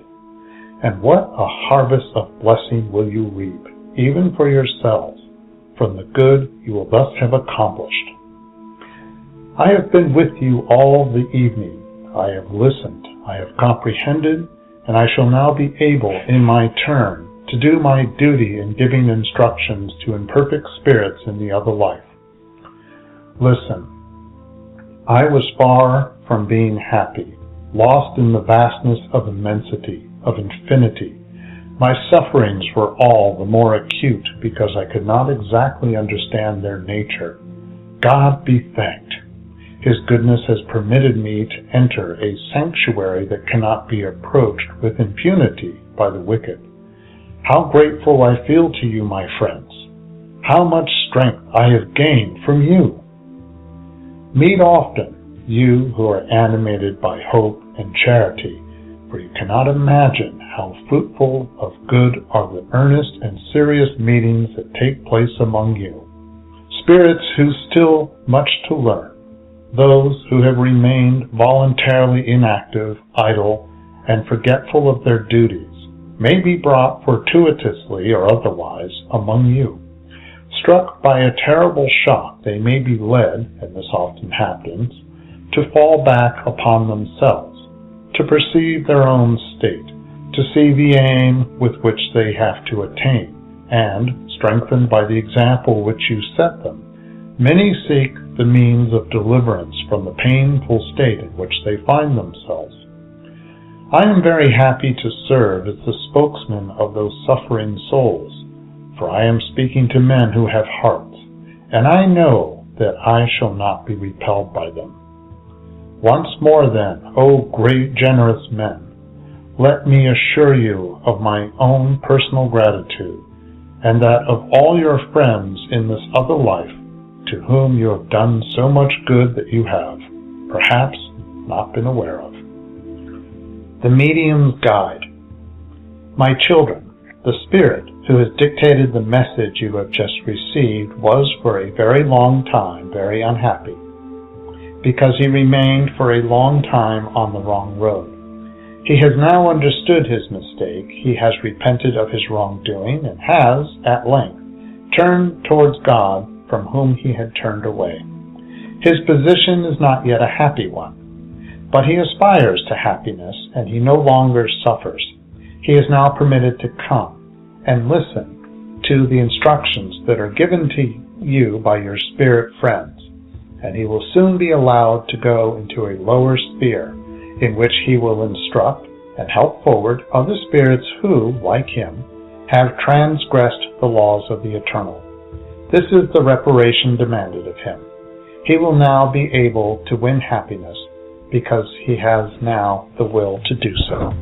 And what a harvest of blessing will you reap, even for yourselves, from the good you will thus have accomplished. I have been with you all the evening. I have listened, I have comprehended, and I shall now be able, in my turn, to do my duty in giving instructions to imperfect spirits in the other life. Listen. I was far from being happy, lost in the vastness of immensity, of infinity. My sufferings were all the more acute because I could not exactly understand their nature. God be thanked. His goodness has permitted me to enter a sanctuary that cannot be approached with impunity by the wicked. How grateful I feel to you, my friends. How much strength I have gained from you. Meet often, you who are animated by hope and charity, for you cannot imagine how fruitful of good are the earnest and serious meetings that take place among you. Spirits who still much to learn, those who have remained voluntarily inactive, idle, and forgetful of their duties, may be brought fortuitously or otherwise among you. Struck by a terrible shock, they may be led, and this often happens, to fall back upon themselves, to perceive their own state, to see the aim with which they have to attain, and, strengthened by the example which you set them, many seek the means of deliverance from the painful state in which they find themselves. I am very happy to serve as the spokesman of those suffering souls, for I am speaking to men who have hearts, and I know that I shall not be repelled by them. Once more then, O great generous men, let me assure you of my own personal gratitude, and that of all your friends in this other life, to whom you have done so much good that you have, perhaps, not been aware of. The Medium's Guide. My children, the Spirit who has dictated the message you have just received was for a very long time very unhappy, because he remained for a long time on the wrong road. He has now understood his mistake, he has repented of his wrongdoing, and has, at length, turned towards God from whom he had turned away. His position is not yet a happy one, but he aspires to happiness, and he no longer suffers. He is now permitted to come and listen to the instructions that are given to you by your spirit friends, and he will soon be allowed to go into a lower sphere, in which he will instruct and help forward other spirits who, like him, have transgressed the laws of the Eternal. This is the reparation demanded of him. He will now be able to win happiness, because he has now the will to do so.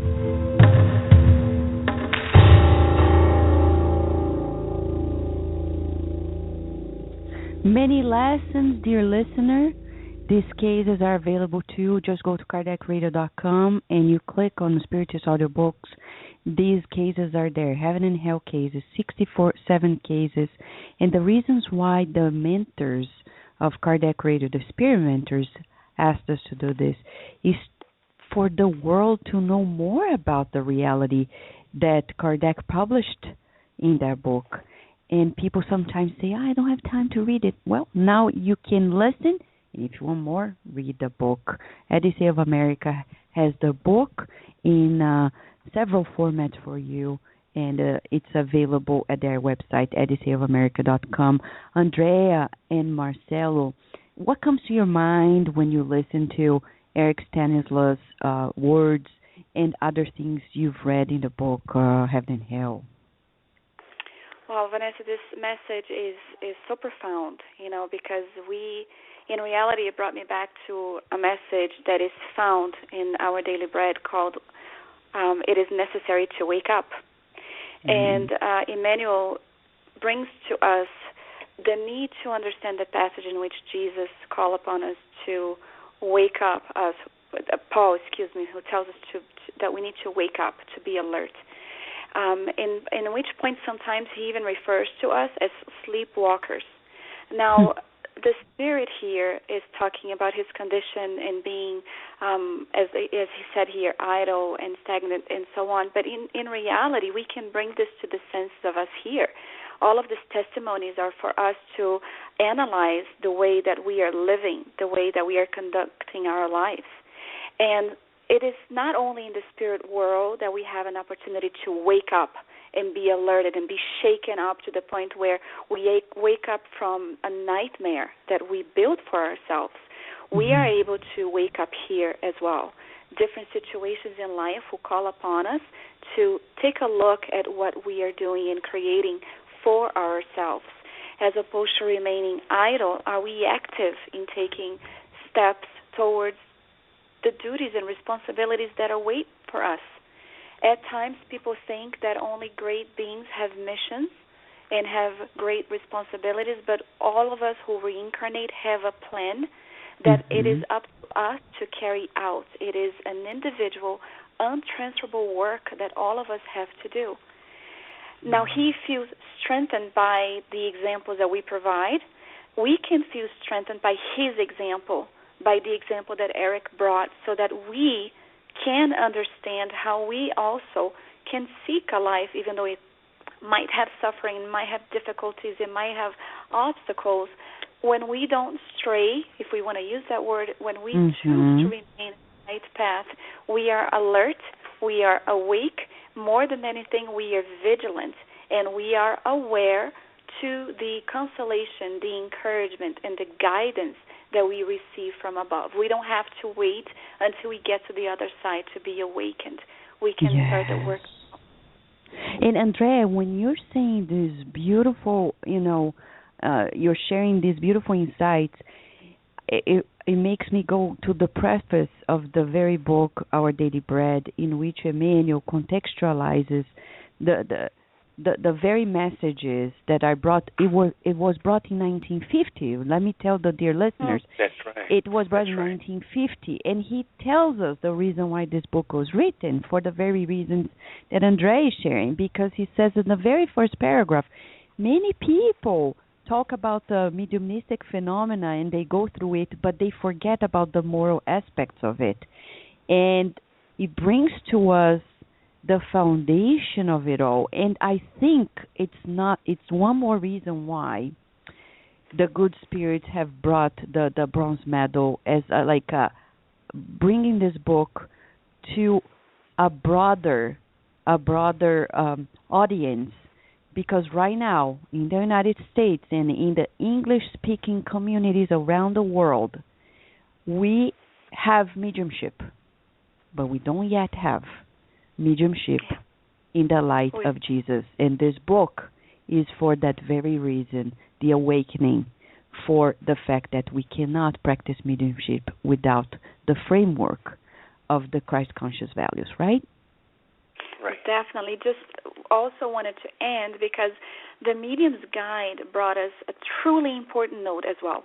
Many lessons, dear listener. These cases are available to you. Just go to KardecRadio.com and you click on Spiritist audiobooks. These cases are there. Heaven and Hell cases, 7 cases. And the reasons why the mentors of Kardec Radio, the spirit mentors, asked us to do this is for the world to know more about the reality that Kardec published in that book. And people sometimes say, I don't have time to read it. Well, now you can listen, and if you want more, read the book. Odyssey of America has the book in several formats for you, and it's available at their website, odysseyofamerica.com. Andreia and Marcelo, what comes to your mind when you listen to Eric Stanislaus' words and other things you've read in the book, Heaven and Hell? Well, Vanessa, this message is so profound, because in reality, it brought me back to a message that is found in our daily bread called It is Necessary to Wake Up. Mm-hmm. And Emmanuel brings to us the need to understand the passage in which Jesus called upon us to wake up, Paul, who tells us that we need to wake up, to be alert. In which point sometimes he even refers to us as sleepwalkers. Now, the Spirit here is talking about his condition and being, as he said here, idle and stagnant and so on. But in reality, we can bring this to the sense of us here. All of these testimonies are for us to analyze the way that we are living, the way that we are conducting our lives. And it is not only in the spirit world that we have an opportunity to wake up and be alerted and be shaken up to the point where we wake up from a nightmare that we built for ourselves. we are able to wake up here as well. Different situations in life will call upon us to take a look at what we are doing and creating for ourselves. As opposed to remaining idle, are we active in taking steps towards the duties and responsibilities that await for us? At times, people think that only great beings have missions and have great responsibilities, but all of us who reincarnate have a plan that it is up to us to carry out. It is an individual, untransferable work that all of us have to do. Now, he feels strengthened by the examples that we provide. We can feel strengthened by his example, by the example that Eric brought, so that we can understand how we also can seek a life, even though it might have suffering, might have difficulties, it might have obstacles. When we don't stray, if we want to use that word, when we choose to remain on the right path, we are alert, we are awake. More than anything, we are vigilant, and we are aware to the consolation, the encouragement, and the guidance that we receive from above. We don't have to wait until we get to the other side to be awakened. We can start the work. And Andreia, when you're saying this beautiful, you're sharing these beautiful insights, it makes me go to the preface of the very book, Our Daily Bread, in which Emmanuel contextualizes the very messages that are brought. It was brought in 1950. Let me tell the dear listeners. That's right. It was brought in 1950, and he tells us the reason why this book was written, for the very reasons that Andreia is sharing, because he says in the very first paragraph, many people talk about the mediumistic phenomena and they go through it, but they forget about the moral aspects of it. And it brings to us the foundation of it all. And I think it's one more reason why the good spirits have brought the bronze medal as bringing this book to a broader audience. Because right now, in the United States and in the English-speaking communities around the world, we have mediumship, but we don't yet have mediumship in the light of Jesus. And this book is for that very reason, the awakening, for the fact that we cannot practice mediumship without the framework of the Christ-conscious values, right? Right. Definitely. Just also wanted to end because the Medium's Guide brought us a truly important note as well.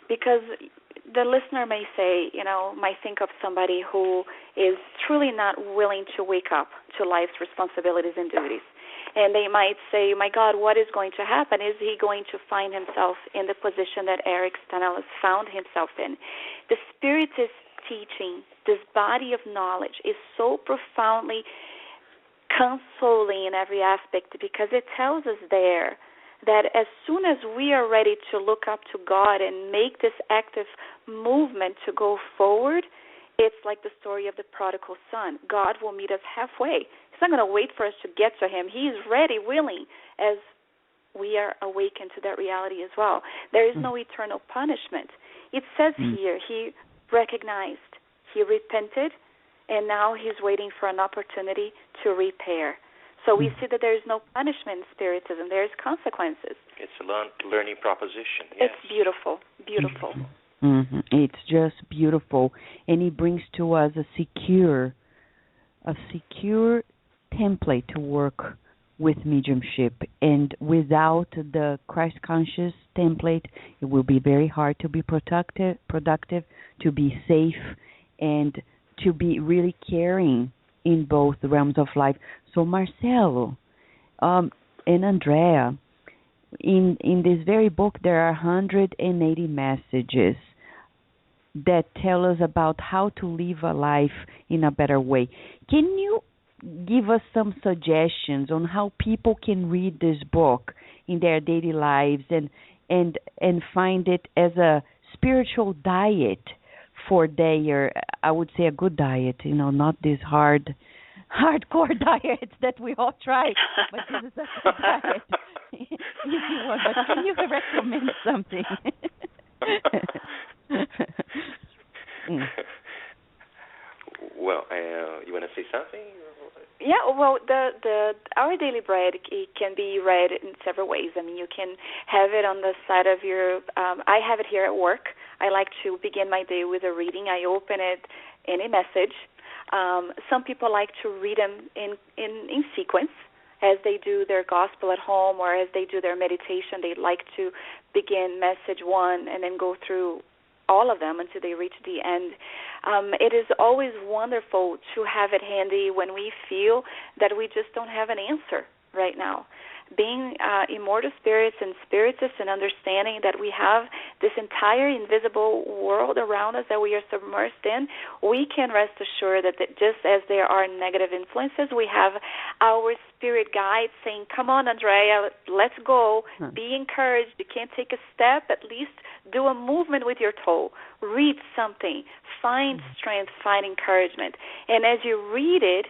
Because the listener may say, might think of somebody who is truly not willing to wake up to life's responsibilities and duties. And they might say, my God, what is going to happen? Is he going to find himself in the position that Eric Stanellis found himself in? The Spiritist teaching, this body of knowledge, is so profoundly consoling in every aspect, because it tells us there that as soon as we are ready to look up to God and make this active movement to go forward, it's like the story of the prodigal son. God will meet us halfway. He's not going to wait for us to get to him. He's ready, willing, as we are awakened to that reality as well. There is no eternal punishment. It says here, he recognized, he repented, and now he's waiting for an opportunity to repair. So we see that there is no punishment in Spiritism. There is consequences. It's a learning proposition. Yes. It's beautiful, beautiful. It's just beautiful. And it brings to us a secure template to work with mediumship. And without the Christ-conscious template, it will be very hard to be productive, to be safe, and to be really caring in both realms of life. So Marcelo and Andreia, in this very book, there are 180 messages that tell us about how to live a life in a better way. Can you give us some suggestions on how people can read this book in their daily lives and find it as a spiritual diet for their, I would say, a good diet, not these hardcore diets that we all try, but this is a good diet. But can you recommend something? Well, you want to say something? Yeah, well, the Our Daily Bread, it can be read in several ways. I mean, you can have it on the side of your. I have it here at work. I like to begin my day with a reading. I open it in a message. Some people like to read them in sequence as they do their gospel at home or as they do their meditation. They like to begin message 1 and then go through all of them until they reach the end. It is always wonderful to have it handy when we feel that we just don't have an answer right now. Being immortal spirits and spiritists and understanding that we have this entire invisible world around us that we are submersed in, we can rest assured that just as there are negative influences, we have our spirit guide saying, come on, Andreia, let's go. Be encouraged. You can't take a step, at least do a movement with your toe. Read something. Find strength. Find encouragement. And as you read it,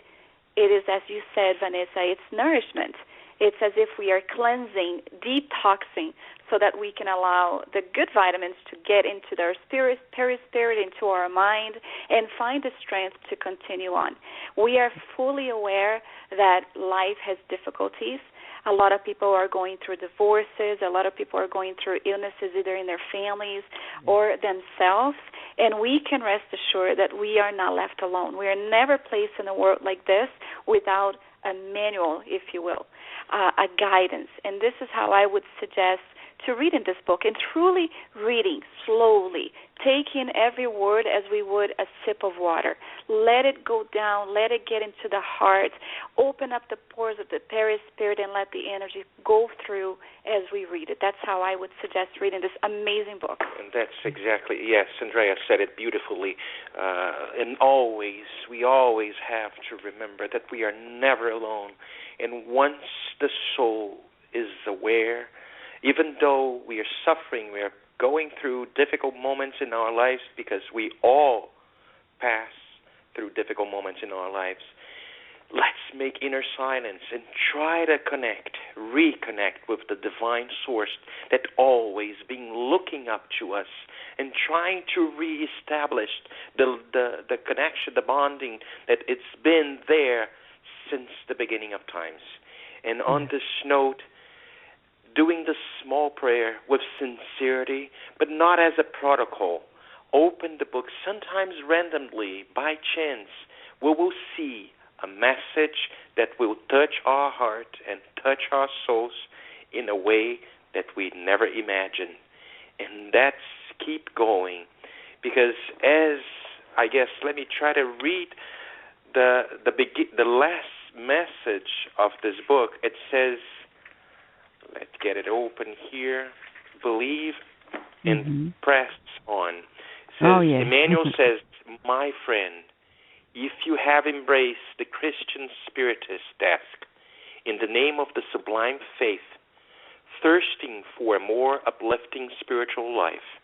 it is, as you said, Vanessa, it's nourishment. It's as if we are cleansing, detoxing, so that we can allow the good vitamins to get into their perispirit, into our mind, and find the strength to continue on. We are fully aware that life has difficulties. A lot of people are going through divorces. A lot of people are going through illnesses either in their families or themselves. And we can rest assured that we are not left alone. We are never placed in a world like this without a manual, if you will, a guidance. And this is how I would suggest to read in this book, and truly reading slowly, taking every word as we would a sip of water. Let it go down, let it get into the heart, open up the pores of the perispirit and let the energy go through as we read it. That's how I would suggest reading this amazing book. And that's exactly, yes, Andreia said it beautifully. And we always have to remember that we are never alone. And once the soul is aware, even though we are suffering, we are going through difficult moments in our lives, because we all pass through difficult moments in our lives, let's make inner silence and try to reconnect with the divine source that always been looking up to us and trying to reestablish the connection, the bonding that it's been there since the beginning of times. And on this note, doing the small prayer with sincerity, but not as a protocol. Open the book, sometimes randomly, by chance. We will see a message that will touch our heart and touch our souls in a way that we never imagined. And that's keep going. Because let me try to read the last message of this book. It says, let's get it open here. Believe and press on. It says, Emmanuel says, my friend, if you have embraced the Christian Spiritist task in the name of the sublime faith, thirsting for a more uplifting spiritual life,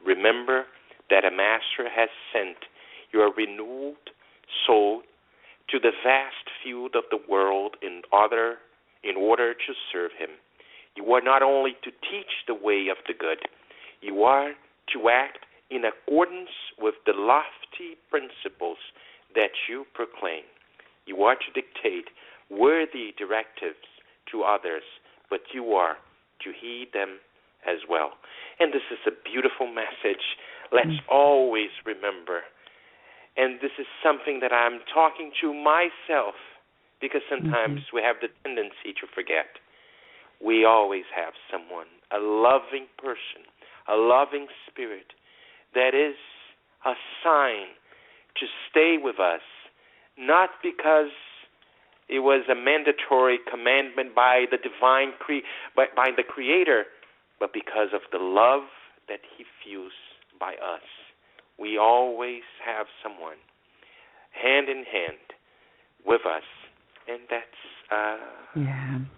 remember that a master has sent your renewed soul to the vast field of the world in order to serve him. You are not only to teach the way of the good, you are to act in accordance with the lofty principles that you proclaim. You are to dictate worthy directives to others, but you are to heed them as well. And this is a beautiful message. Let's always remember. And this is something that I'm talking to myself, because sometimes we have the tendency to forget. We always have someone, a loving person, a loving spirit that is assigned to stay with us, not because it was a mandatory commandment by the divine, by the Creator, but because of the love that He feels by us. We always have someone hand in hand with us, and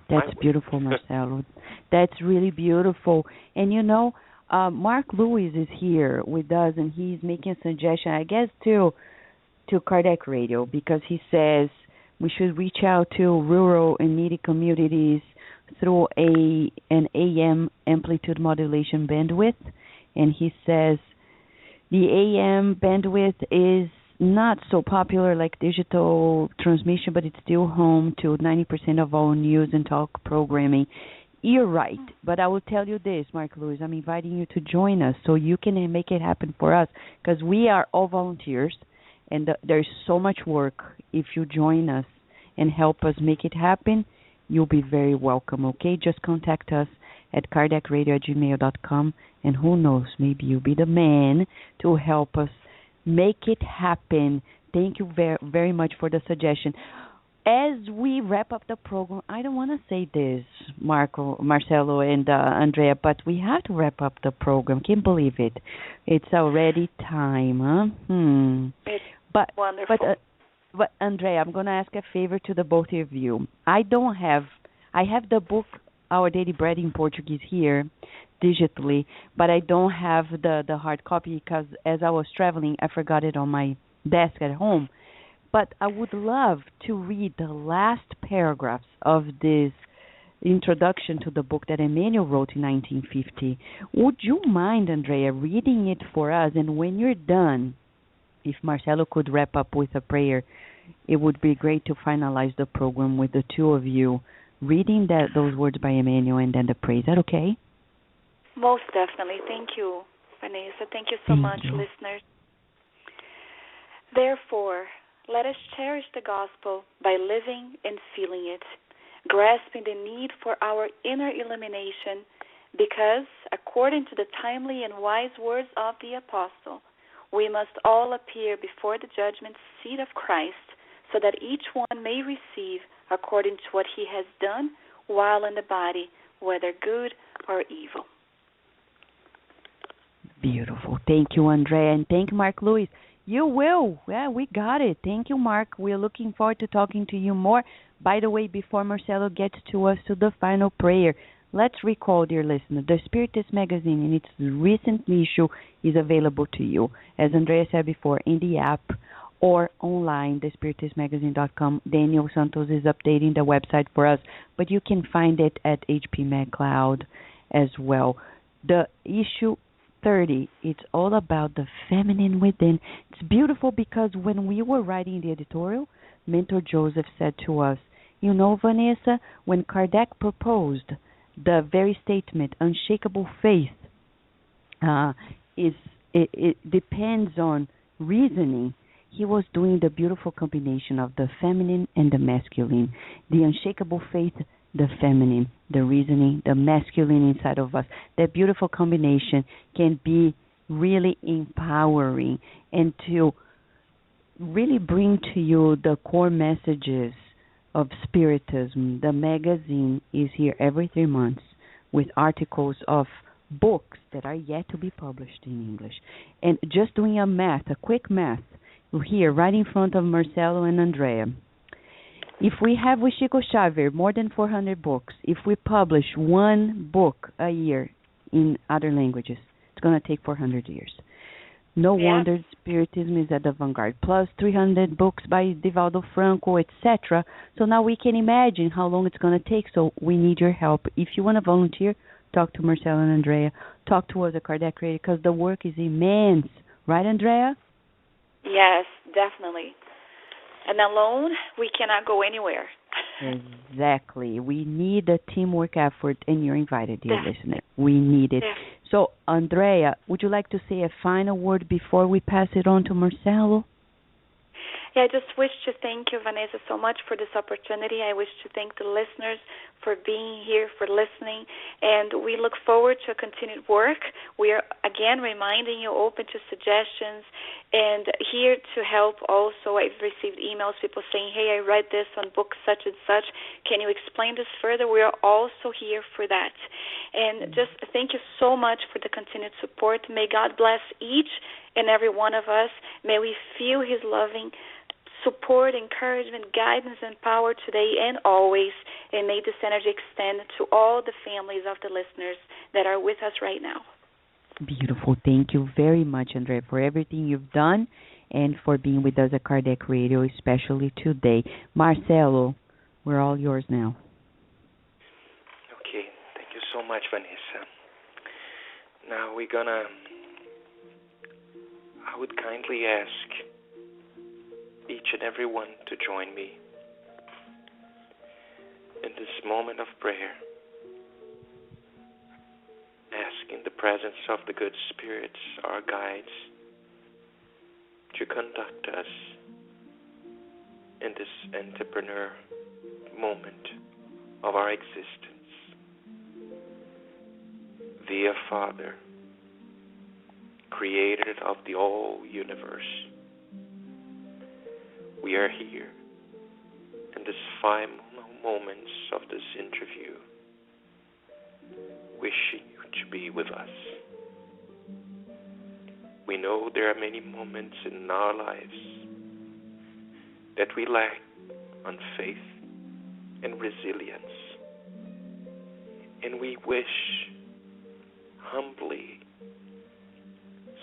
that's beautiful, Marcelo. That's really beautiful. And Mark Lewis is here with us, and he's making a suggestion, I guess, to Kardec Radio, because he says we should reach out to rural and needy communities through an AM amplitude modulation bandwidth. And he says The AM bandwidth is not so popular like digital transmission, but it's still home to 90% of all news and talk programming. You're right, but I will tell you this, Mark Lewis, I'm inviting you to join us so you can make it happen for us, because we are all volunteers, and there's so much work. If you join us and help us make it happen, you'll be very welcome, okay? Just contact us at cardiacradio@gmail.com, and who knows, maybe you'll be the man to help us make it happen. Thank you very, very much for the suggestion. As we wrap up the program, I don't want to say this, Marcelo, and Andrea, but we have to wrap up the program. Can't believe it. It's already time, huh? It's wonderful. But Andrea, I'm going to ask a favor to the both of you. I have the book, Our Daily Bread in Portuguese here, digitally, but I don't have the hard copy because as I was traveling, I forgot it on my desk at home. But I would love to read the last paragraphs of this introduction to the book that Emmanuel wrote in 1950. Would you mind, Andrea, reading it for us? And when you're done, if Marcelo could wrap up with a prayer, it would be great to finalize the program with the two of you reading those words by Emmanuel and then the prayer. Is that okay? Most definitely. Thank you, Vanessa. Thank you so much, listeners. Therefore, let us cherish the gospel by living and feeling it, grasping the need for our inner illumination, because, according to the timely and wise words of the apostle, we must all appear before the judgment seat of Christ, so that each one may receive according to what he has done while in the body, whether good or evil. Beautiful. Thank you, Andrea, and thank you, Mark Lewis. You will. Yeah, we got it. Thank you, Mark. We're looking forward to talking to you more. By the way, before Marcelo gets to us to the final prayer, let's recall, dear listener, the Spiritist magazine in its recent issue is available to you, as Andrea said before, in the app or online, thespiritistmagazine.com. Daniel Santos is updating the website for us, but you can find it at HP Mag Cloud as well. The issue 30, it's all about the feminine within. It's beautiful because when we were writing the editorial, Mentor Joseph said to us, you know, Vanessa, when Kardec proposed the very statement, unshakable faith, it depends on reasoning. He was doing the beautiful combination of the feminine and the masculine. The unshakable faith, the feminine, the reasoning, the masculine inside of us. That beautiful combination can be really empowering and to really bring to you the core messages of Spiritism. The magazine is here every 3 months with articles of books that are yet to be published in English. And just doing a quick math, here right in front of Marcelo and Andrea. If we have with Chico Xavier more than 400 books, if we publish one book a year in other languages, it's going to take 400 years. No wonder Spiritism is at the vanguard. Plus 300 books by Divaldo Franco, etc. So now we can imagine how long it's going to take. So we need your help. If you want to volunteer, talk to Marcelo and Andrea. Talk to us at Kardec Radio because the work is immense. Right, Andrea? Yes, definitely. And alone, we cannot go anywhere. Exactly. We need a teamwork effort, and you're invited, dear listener. We need it. So, Andrea, would you like to say a final word before we pass it on to Marcelo? Yeah, I just wish to thank you, Vanessa, so much for this opportunity. I wish to thank the listeners for being here, for listening, and we look forward to a continued work. We are, again, reminding you, open to suggestions, and here to help also. I've received emails, people saying, hey, I read this on book such and such. Can you explain this further? We are also here for that. And just thank you so much for the continued support. May God bless each and every one of us. May we feel His loving support, encouragement, guidance, and power today and always, and may this energy extend to all the families of the listeners that are with us right now. Beautiful. Thank you very much, Andrea, for everything you've done and for being with us at Kardec Radio, especially today. Marcelo, we're all yours now. Okay. Thank you so much, Vanessa. Now we're going to I would kindly ask each and every one to join me in this moment of prayer, asking the presence of the good spirits, our guides, to conduct us in this entrepreneur moment of our existence. Dear Father, creator of the whole universe, we are here in this final moments of this interview, wishing you to be with us. We know there are many moments in our lives that we lack on faith and resilience, and we wish humbly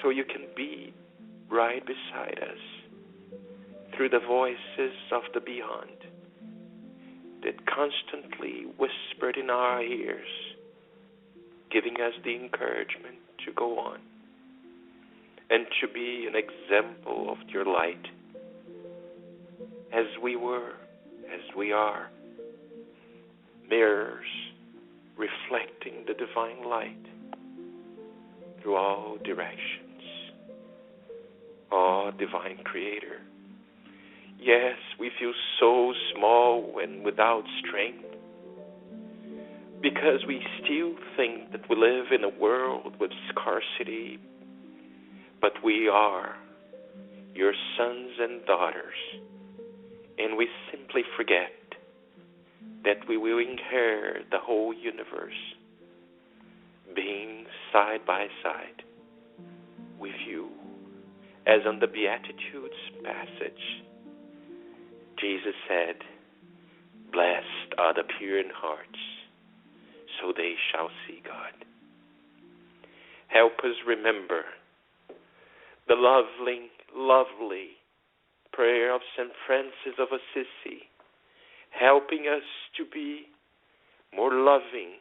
so you can be right beside us through the voices of the beyond that constantly whispered in our ears, giving us the encouragement to go on and to be an example of your light as we were, as we are, mirrors reflecting the divine light through all directions. Oh, divine creator, yes, we feel so small and without strength because we still think that we live in a world with scarcity, but we are your sons and daughters, and we simply forget that we will inherit the whole universe, being side by side with you, as on the Beatitudes passage, Jesus said, "Blessed are the pure in hearts, so they shall see God." Help us remember the lovely prayer of St. Francis of Assisi, helping us to be more loving,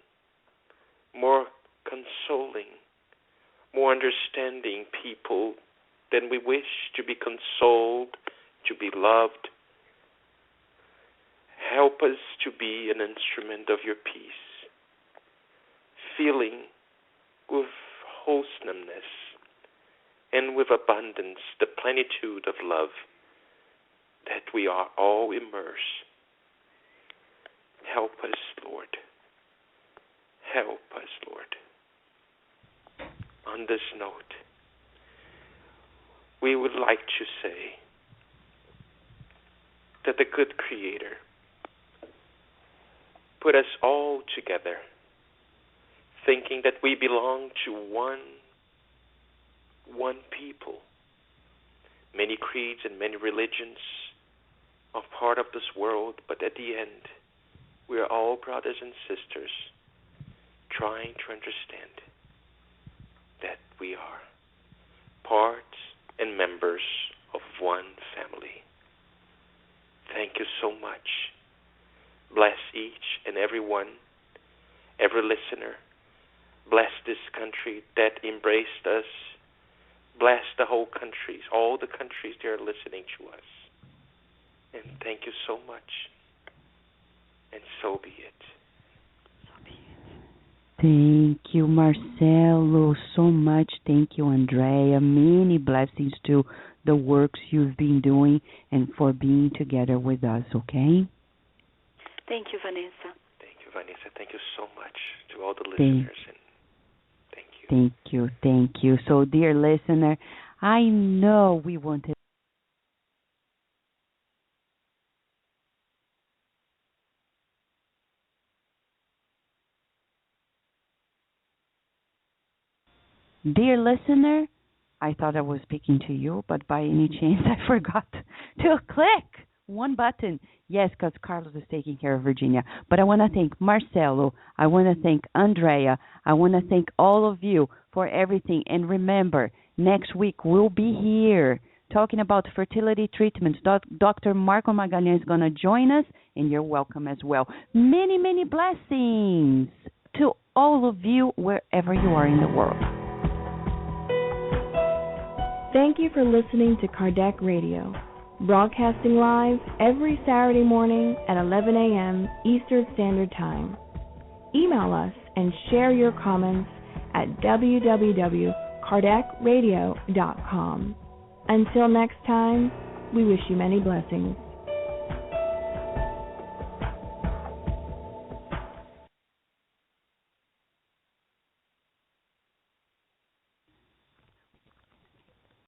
more consoling, more understanding people than we wish to be consoled, to be loved. Help us to be an instrument of your peace, filling with wholesomeness and with abundance the plenitude of love that we are all immersed. Help us, Lord. Help us, Lord. On this note, we would like to say that the good Creator put us all together, thinking that we belong to one people. Many creeds and many religions are part of this world, but at the end, we are all brothers and sisters trying to understand that we are parts and members of one family. Thank you so much. Bless each and every one, every listener. Bless this country that embraced us. Bless the whole countries, all the countries that are listening to us. And thank you so much. And so be it. Thank you, Marcelo, so much. Thank you, Andreia. Many blessings to the works you've been doing and for being together with us, okay? Thank you, Vanessa. Thank you, Vanessa. Thank you so much to all the listeners. Thank you. Thank you. So, dear listener, I know we wanted Dear listener, I thought I was speaking to you, but by any chance I forgot to click one button. Yes, because Carlos is taking care of Virginia. But I want to thank Marcelo. I want to thank Andreia. I want to thank all of you for everything. And remember, next week we'll be here talking about fertility treatments. Dr. Marco Magalhães is going to join us, and you're welcome as well. Many, many blessings to all of you wherever you are in the world. Thank you for listening to Kardec Radio, broadcasting live every Saturday morning at 11 a.m. Eastern Standard Time. Email us and share your comments at www.kardecradio.com. Until next time, we wish you many blessings.